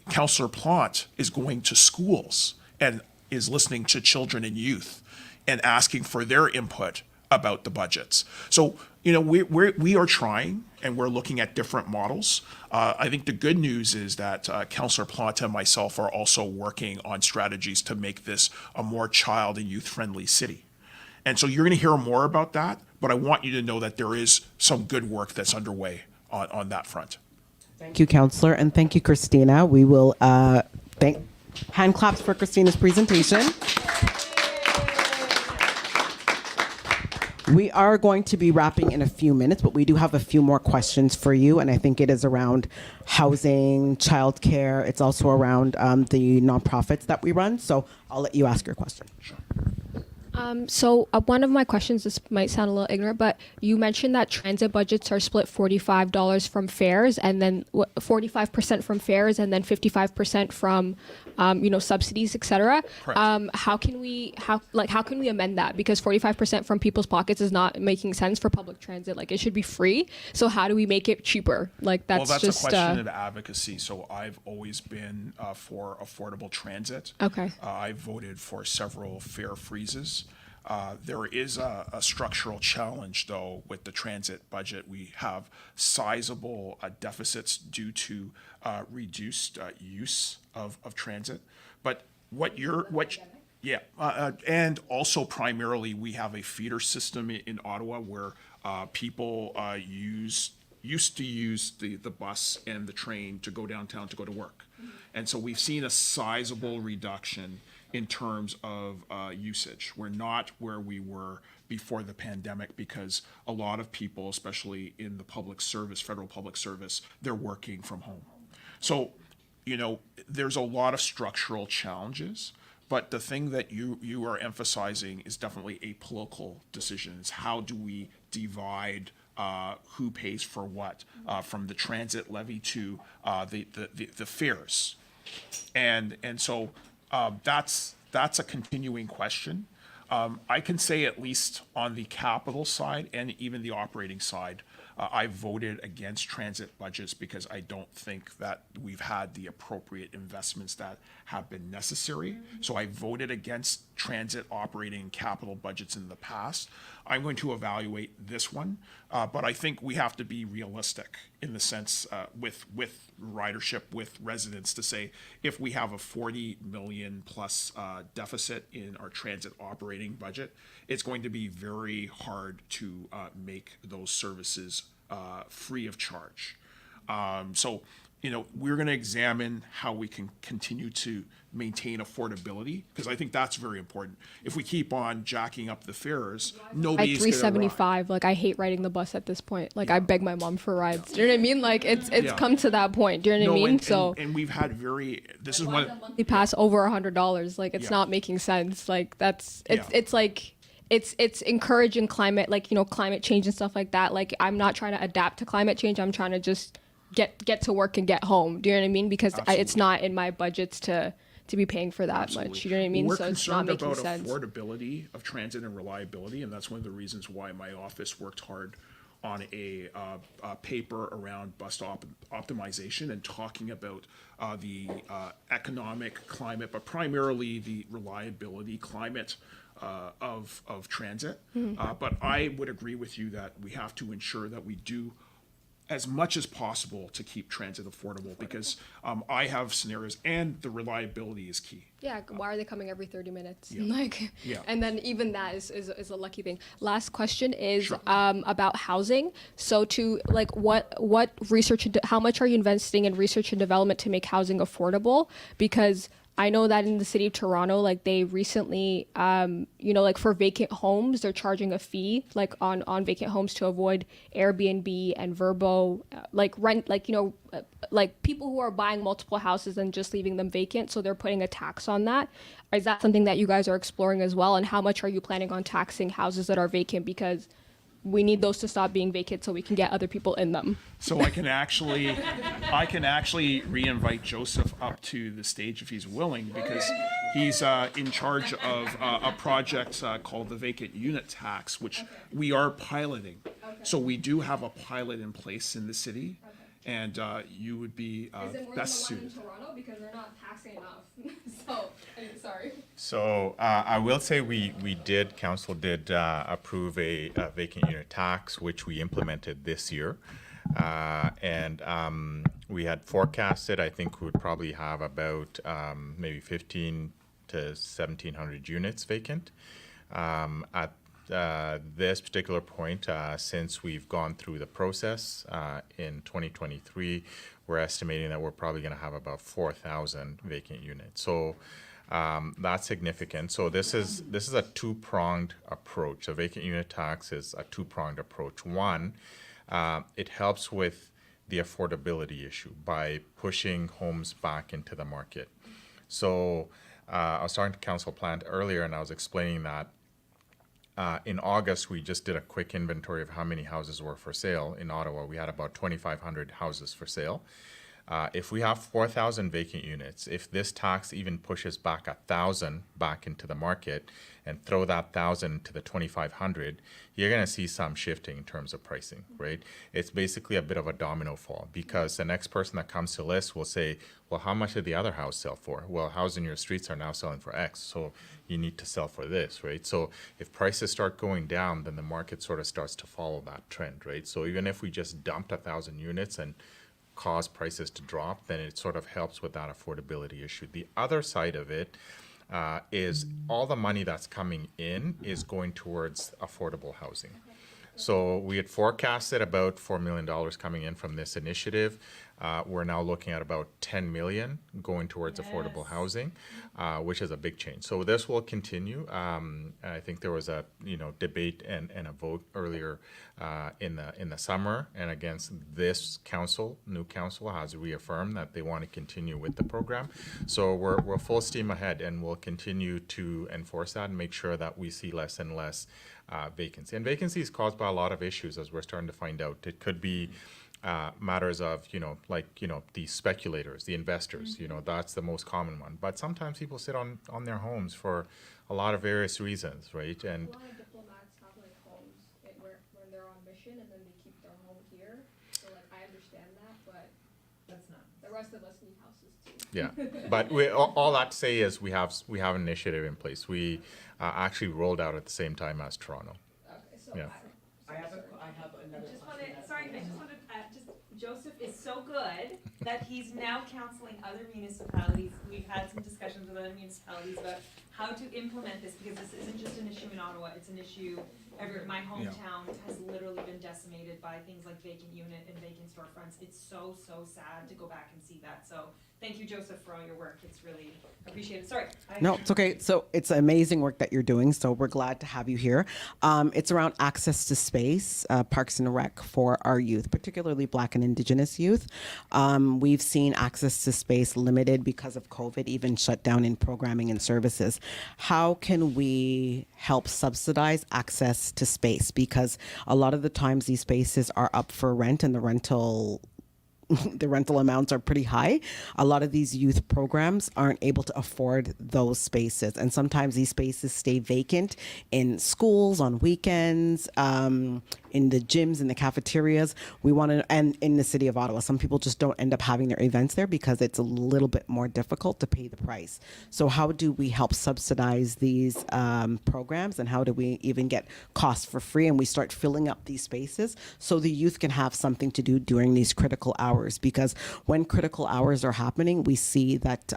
Councillor Plante is going to schools and is listening to children and youth and asking for their input about the budgets. So, you know, we are trying, and we're looking at different models. I think the good news is that Councillor Plante and myself are also working on strategies to make this a more child and youth-friendly city. And so you're going to hear more about that, but I want you to know that there is some good work that's underway on that front. Thank you, Councillor, and thank you, Christina. We will hand claps for Christina's presentation. We are going to be wrapping in a few minutes, but we do have a few more questions for you, and I think it is around housing, childcare. It's also around the nonprofits that we run, so I'll let you ask your question. Sure. So one of my questions, this might sound a little ignorant, but you mentioned that transit budgets are split $45 from fares, and then 45% from fares, and then 55% from, subsidies, etc. How can we amend that? Because 45% from people's pockets is not making sense for public transit. Like, it should be free. So how do we make it cheaper? Like, that's well, that's just a question of advocacy. So I've always been for affordable transit. Okay. I voted for several fare freezes. There is a structural challenge, though, with the transit budget. We have sizable deficits due to reduced use of transit. But and also primarily we have a feeder system in Ottawa where people used to use the bus and the train to go downtown to go to work. And so we've seen a sizable reduction in terms of usage. We're not where we were before the pandemic because a lot of people, especially in the public service, federal public service, they're working from home. So, there's a lot of structural challenges, but the thing that you are emphasizing is definitely a political decision. It's how do we divide who pays for what, from the transit levy to the fares. And so that's a continuing question. I can say at least on the capital side and even the operating side, I voted against transit budgets because I don't think that we've had the appropriate investments that have been necessary. So I voted against transit operating and capital budgets in the past. I'm going to evaluate this one, but I think we have to be realistic in the sense with ridership, with residents, to say if we have a 40 million plus deficit in our transit operating budget, it's going to be very hard to make those services free of charge. So, we're going to examine how we can continue to maintain affordability, because I think that's very important. If we keep on jacking up the fares, nobody's going to ride. $3.75. Like, I hate riding the bus at this point. Like, I beg my mom for rides. Do you know what I mean? Like, it's come to that point. Do you know what I mean? And we've had this is one monthly pass over $100. Like, it's not making sense. Like, it's like. It's encouraging climate, climate change and stuff like that. Like, I'm not trying to adapt to climate change. I'm trying to just get to work and get home. Do you know what I mean? Because it's not in my budgets to to be paying for that much. You know what I mean? We're So it's not concerned making about sense. affordability of transit and reliability, and that's one of the reasons why my office worked hard on a paper around optimization and talking about the economic climate, but primarily the reliability climate of transit. But I would agree with you that we have to ensure that we do as much as possible to keep transit affordable, because I have scenarios, and the reliability is key. Yeah, why are they coming every 30 minutes? Yeah. Like, Yeah. and then even that is a lucky thing. Last question is Sure. about housing. So to like what research, how much are you investing in research and development to make housing affordable? Because I know that in the city of Toronto, like they recently, like for vacant homes, they're charging a fee like on vacant homes to avoid Airbnb and Verbo, like rent, like people who are buying multiple houses and just leaving them vacant. So they're putting a tax on that. Is that something that you guys are exploring as well? And how much are you planning on taxing houses that are vacant? Because we need those to stop being vacant so we can get other people in them. So I can actually re-invite Joseph up to the stage if he's willing, because he's in charge of a project called the vacant unit tax, which we are piloting. So we do have a pilot in place in the city, and you would be best suited. Toronto because we're not taxing enough. So sorry. So I will say council did approve a vacant unit tax, which we implemented this year. And we had forecasted, I think we would probably have about maybe 15 to 1,700 units vacant. At this particular point, since we've gone through the process in 2023, we're estimating that we're probably going to have about 4,000 vacant units. So that's significant. So this is a two-pronged approach. A vacant unit tax is a two-pronged approach. One, it helps with the affordability issue by pushing homes back into the market. So I was talking to Council Plant earlier, and I was explaining that in August, we just did a quick inventory of how many houses were for sale in Ottawa. We had about 2,500 houses for sale. If we have 4,000 vacant units, if this tax even pushes back 1,000 back into the market and throw that 1,000 to the 2,500, you're going to see some shifting in terms of pricing, right? It's basically a bit of a domino fall, because the next person that comes to list will say, well, how much did the other house sell for? Well, houses in your streets are now selling for X, so you need to sell for this, right? So if prices start going down, then the market sort of starts to follow that trend, right? So even if we just dumped 1,000 units and cause prices to drop, then it sort of helps with that affordability issue. The other side of it is all the money that's coming in is going towards affordable housing. So we had forecasted about $4 million coming in from this initiative. We're now looking at about 10 million going towards affordable housing, which is a big change. So this will continue. I think there was a debate and a vote earlier in the summer, and against this council, new council has reaffirmed that they want to continue with the program. So we're full steam ahead, and we'll continue to enforce that and make sure that we see less and less vacancy. And vacancy is caused by a lot of issues, as we're starting to find out. It could be matters of, the speculators, the investors, that's the most common one. But sometimes people sit on their homes for a lot of various reasons, right? And a lot of diplomats have like homes when they're on mission, and then they keep their home here. So like I understand that, but that's not. The rest of us need houses too. Yeah, but all that to say is we have an initiative in place. We actually rolled out at the same time as Toronto. Okay, so Yeah. I have another question. Joseph is so good that he's now counseling other municipalities. We've had some discussions with other municipalities about how to implement this, because this isn't just an issue in Ottawa, it's an issue everywhere. My hometown has literally been decimated by things like vacant unit and vacant storefronts. It's so sad to go back and see that. So thank you, Joseph, for all your work. It's really appreciated. Sorry. No, it's okay. So it's amazing work that you're doing. So we're glad to have you here. It's around access to space, parks and rec for our youth, particularly Black and Indigenous youth. We've seen access to space limited because of COVID, even shut down in programming and services. How can we help subsidize access to space? Because a lot of the times these spaces are up for rent, and the rental the rental amounts are pretty high. A lot of these youth programs aren't able to afford those spaces, and sometimes these spaces stay vacant in schools on weekends, in the gyms, in the cafeterias. We want to, and in the city of Ottawa, some people just don't end up having their events there because it's a little bit more difficult to pay the price. So how do we help subsidize these programs, and how do we even get costs for free, and we start filling up these spaces so the youth can have something to do during these critical hours? Because when critical hours are happening, we see that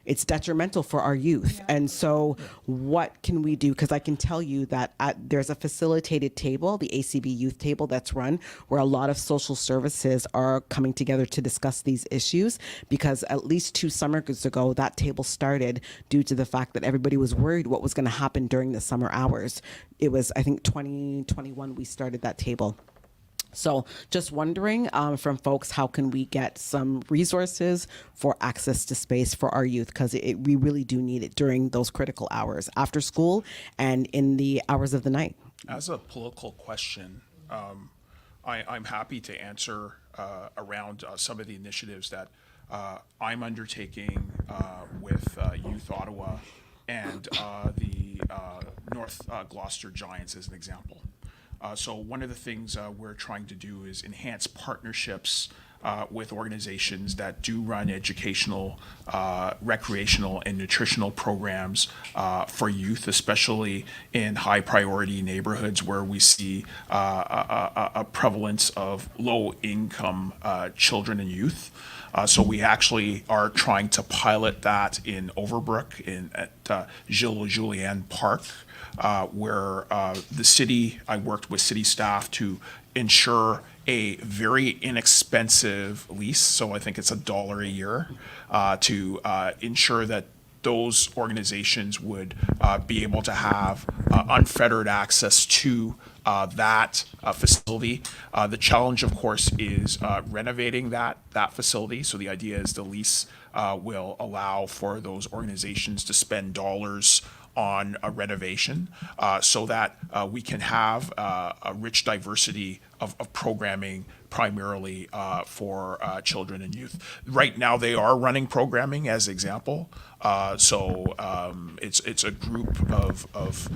it's detrimental for our youth. And so what can we do? Because I can tell you that there's a facilitated table, the ACB youth table, that's run where a lot of social services are coming together to discuss these issues, because at least 2 summers ago, that table started due to the fact that everybody was worried what was going to happen during the summer hours. It was, I think, 2021 we started that table. So just wondering from folks, how can we get some resources for access to space for our youth? Because we really do need it during those critical hours, after school and in the hours of the night. As a political question, I'm happy to answer around some of the initiatives that I'm undertaking with Youth Ottawa and the North Gloucester Giants as an example. So one of the things we're trying to do is enhance partnerships with organizations that do run educational, recreational, and nutritional programs for youth, especially in high priority neighborhoods where we see a prevalence of low income children and youth. So we actually are trying to pilot that in Overbrook at Gilles Julian Park, where the city, I worked with city staff to ensure a very inexpensive lease. So I think it's $1 a year to ensure that those organizations would be able to have unfettered access to that facility. The challenge, of course, is renovating that facility. So the idea is the lease will allow for those organizations to spend dollars on a renovation so that we can have a rich diversity of programming primarily for children and youth. Right now, they are running programming as example. So it's a group of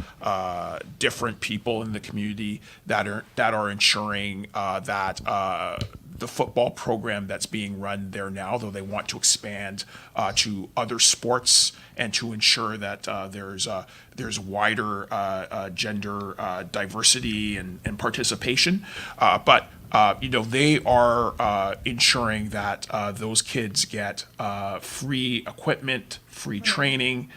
different people in the community that are ensuring that the football program that's being run there now, though they want to expand to other sports and to ensure that there's wider gender diversity and participation. But they are ensuring that those kids get free equipment, free training,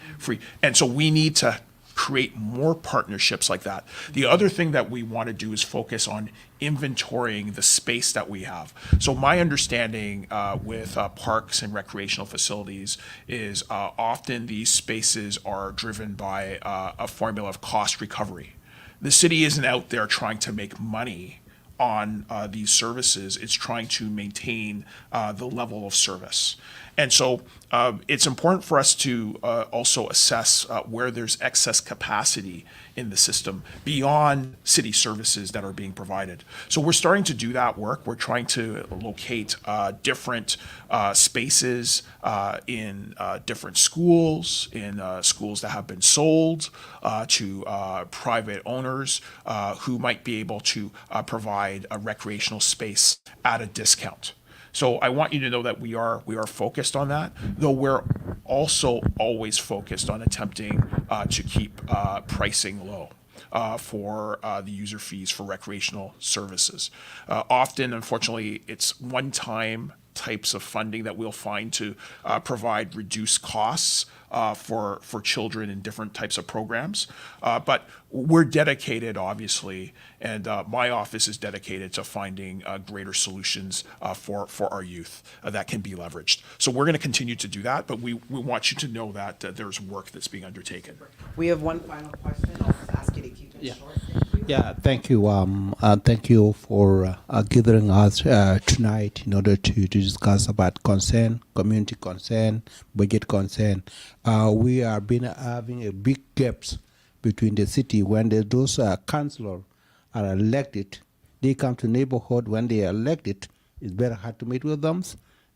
and so we need to create more partnerships like that. The other thing that we want to do is focus on inventorying the space that we have. So my understanding with parks and recreational facilities is often these spaces are driven by a formula of cost recovery. The city isn't out there trying to make money on these services. It's trying to maintain the level of service. And so it's important for us to also assess where there's excess capacity in the system beyond city services that are being provided. So we're starting to do that work. We're trying to locate different spaces in different schools, in schools that have been sold to private owners who might be able to provide a recreational space at a discount. So I want you to know that we are focused on that, though we're also always focused on attempting to keep pricing low for the user fees for recreational services. Often, unfortunately, it's one-time types of funding that we'll find to provide reduced costs for children in different types of programs. But we're dedicated, obviously, and my office is dedicated to finding greater solutions for our youth that can be leveraged. So we're going to continue to do that, but we want you to know that there's work that's being undertaken. We have one final question. I'll just ask it if you can short. Yeah, thank you. Thank you for gathering us tonight in order to discuss about concern, community concern, budget concern. We have been having a big gaps between the city when those councillors are elected. They come to neighborhood when they are elected. It's very hard to meet with them.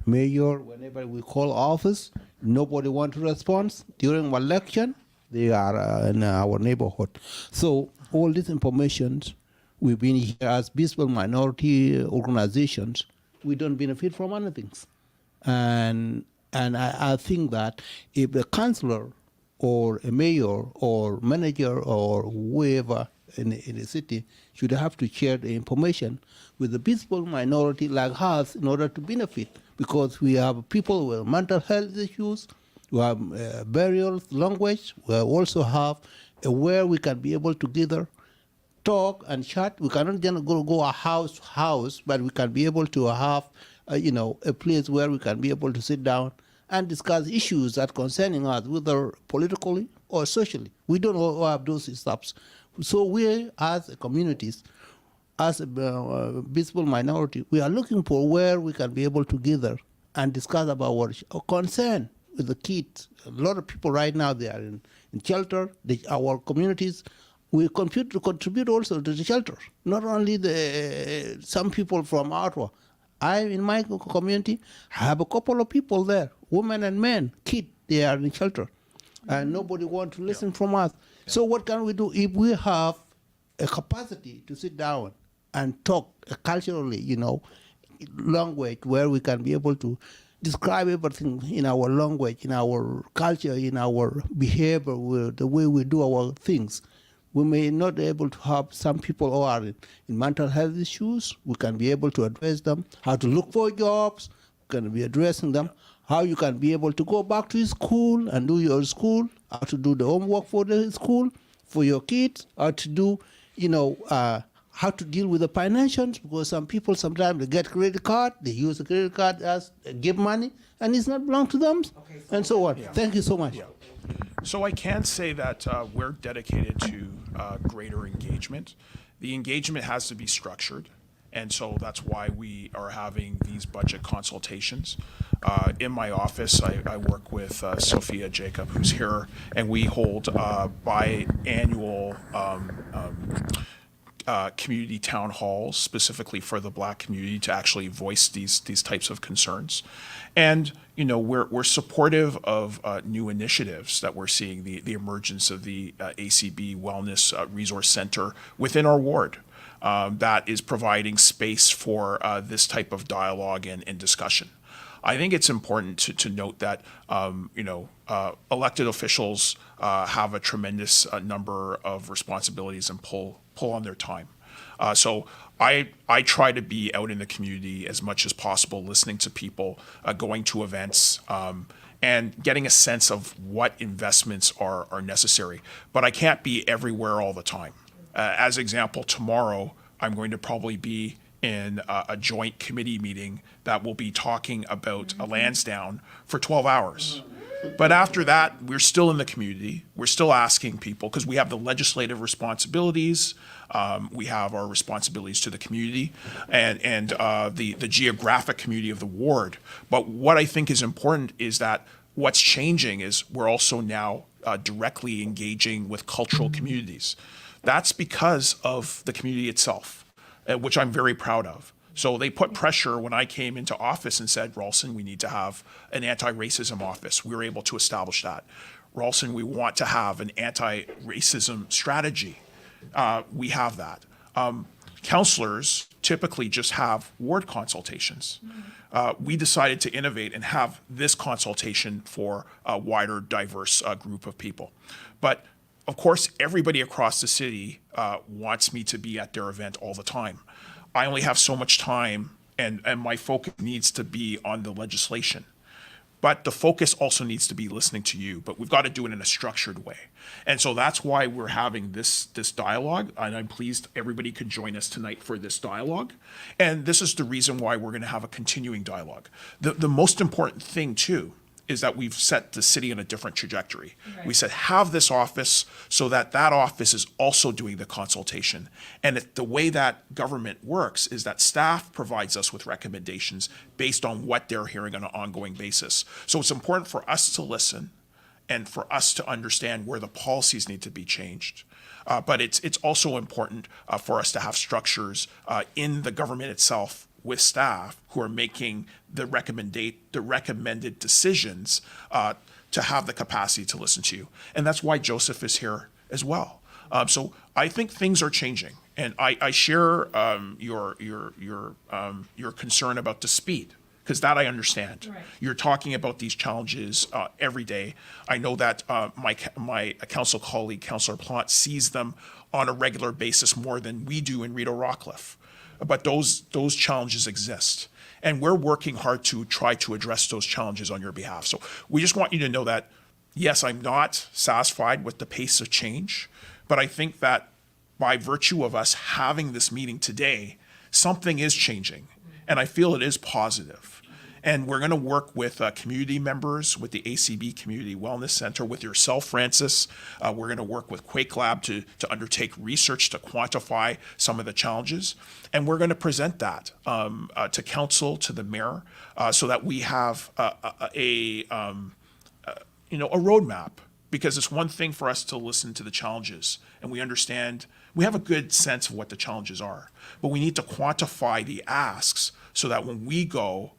Mayor, whenever we call office, nobody want to respond. During election, they are in our neighborhood. So all this information, we've been here as visible minority organizations, we don't benefit from anything. And I think that if the councillor or a mayor or manager or whoever in the city should have to share the information with the visible minority like us in order to benefit, because we have people with mental health issues, we have barriers, language, we also have where we can be able to gather, talk and chat. We cannot just go a house to house, but we can be able to have a place where we can be able to sit down and discuss issues that concerning us, whether politically or socially. We don't all have those steps. So we, as communities, as a visible minority, we are looking for where we can be able to gather and discuss about our concern with the kids. A lot of people right now, they are in shelter. Our communities, we contribute also to the shelter. Not only some people from Ottawa. In my community, have a couple of people there, women and men, kids, they are in shelter. And nobody wants to listen from us. So what can we do if we have a capacity to sit down and talk culturally, language where we can be able to describe everything in our language, in our culture, in our behavior, the way we do our things. We may not be able to have some people who are in mental health issues. We can be able to address them, how to look for jobs, we can be addressing them, how you can be able to go back to school and do your school, how to do the homework for the school, for your kids, how to do, how to deal with the financials, because some people sometimes they get credit card, they use the credit card as give money, and it's not belong to them, and so on. Thank you so much. So I can say that we're dedicated to greater engagement. The engagement has to be structured, and so that's why we are having these budget consultations. In my office, I work with Sophia Jacob, who's here, and we hold biannual community town halls specifically for the Black community to actually voice these types of concerns. And we're supportive of new initiatives that we're seeing, the emergence of the ACB Wellness Resource Center within our ward that is providing space for this type of dialogue and discussion. I think it's important to note that elected officials have a tremendous number of responsibilities and pull on their time. So I try to be out in the community as much as possible, listening to people, going to events, and getting a sense of what investments are necessary. But I can't be everywhere all the time. As example, tomorrow I'm going to probably be in a joint committee meeting that will be talking about a Lansdowne for 12 hours. But after that, we're still in the community. We're still asking people, because we have the legislative responsibilities, we have our responsibilities to the community and the geographic community of the ward. But what I think is important is that what's changing is we're also now directly engaging with cultural communities. That's because of the community itself, which I'm very proud of. So they put pressure when I came into office and said, Rawlson, we need to have an anti-racism office. We were able to establish that. Rawlson, we want to have an anti-racism strategy. We have that. Councillors typically just have ward consultations. We decided to innovate and have this consultation for a wider, diverse group of people. But of course, everybody across the city wants me to be at their event all the time. I only have so much time, and my focus needs to be on the legislation. But the focus also needs to be listening to you, but we've got to do it in a structured way. And so that's why we're having this dialogue, and I'm pleased everybody could join us tonight for this dialogue. And this is the reason why we're going to have a continuing dialogue. The most important thing, too, is that we've set the city on a different trajectory. Right. We said, have this office so that office is also doing the consultation. And the way that government works is that staff provides us with recommendations based on what they're hearing on an ongoing basis. So it's important for us to listen and for us to understand where the policies need to be changed. But it's also important for us to have structures in the government itself with staff who are making the recommended decisions to have the capacity to listen to you. And that's why Joseph is here as well. So I think things are changing, and I share your concern about the speed, because that I understand. Right. You're talking about these challenges every day. I know that my council colleague, Councillor Plante, sees them on a regular basis more than we do in Rideau Rockcliffe. But those challenges exist. And we're working hard to try to address those challenges on your behalf. So we just want you to know that, yes, I'm not satisfied with the pace of change, but I think that by virtue of us having this meeting today, something is changing. And I feel it is positive. And we're going to work with community members, with the ACB Community Wellness Center, with yourself, Francis. We're going to work with Quake Lab to undertake research to quantify some of the challenges. And we're going to present that to council, to the mayor, so that we have a roadmap. Because it's one thing for us to listen to the challenges, and we understand, we have a good sense of what the challenges are. But we need to quantify the asks so that when we go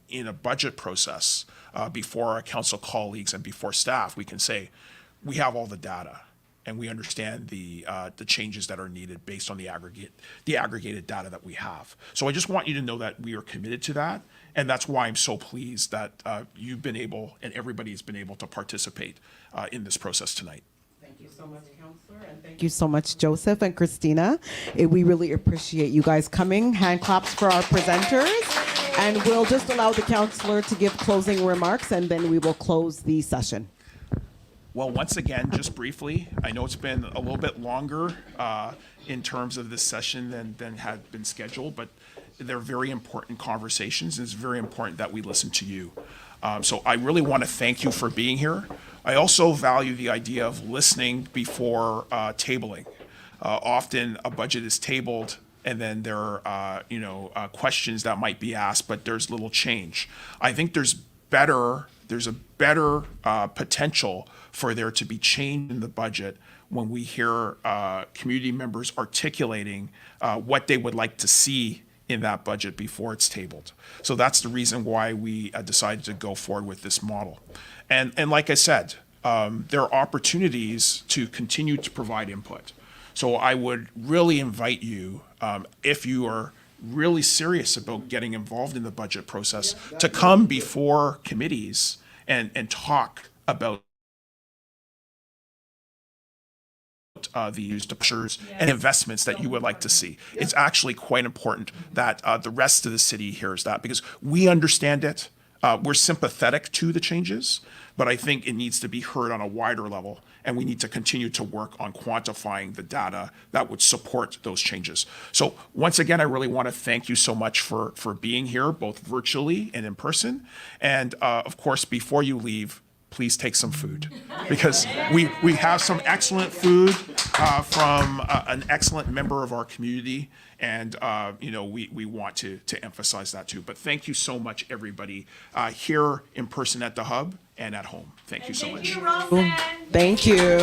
in a budget process before our council colleagues and before staff, we can say, we have all the data and we understand the changes that are needed based on the aggregated data that we have. So I just want you to know that we are committed to that, and that's why I'm so pleased that you've been able and everybody's been able to participate in this process tonight. Thank you so much, Councillor, and thank you so much, Joseph and Christina. We really appreciate you guys coming. Hand claps for our presenters. And we'll just allow the councillor to give closing remarks, and then we will close the session. Well, once again, just briefly, I know it's been a little bit longer in terms of this session than had been scheduled, but they're very important conversations, and it's very important that we listen to you. So I really want to thank you for being here. I also value the idea of listening before tabling. Often a budget is tabled, and then there are questions that might be asked, but there's little change. I think there's a better potential for there to be change in the budget when we hear community members articulating what they would like to see in that budget before it's tabled. So that's the reason why we decided to go forward with this model. And like I said, there are opportunities to continue to provide input. So I would really invite you, if you are really serious about getting involved in the budget process, to come before committees and talk about the measures and investments that you would like to see. It's actually quite important that the rest of the city hears that, because we understand it. We're sympathetic to the changes, but I think it needs to be heard on a wider level, and we need to continue to work on quantifying the data that would support those changes. So once again, I really want to thank you so much for being here, both virtually and in person. And of course, before you leave, please take some food, because we have some excellent food from an excellent member of our community, and we want to emphasize that too. But thank you so much, everybody, here in person at the Hub and at home. Thank you so much. Thank you.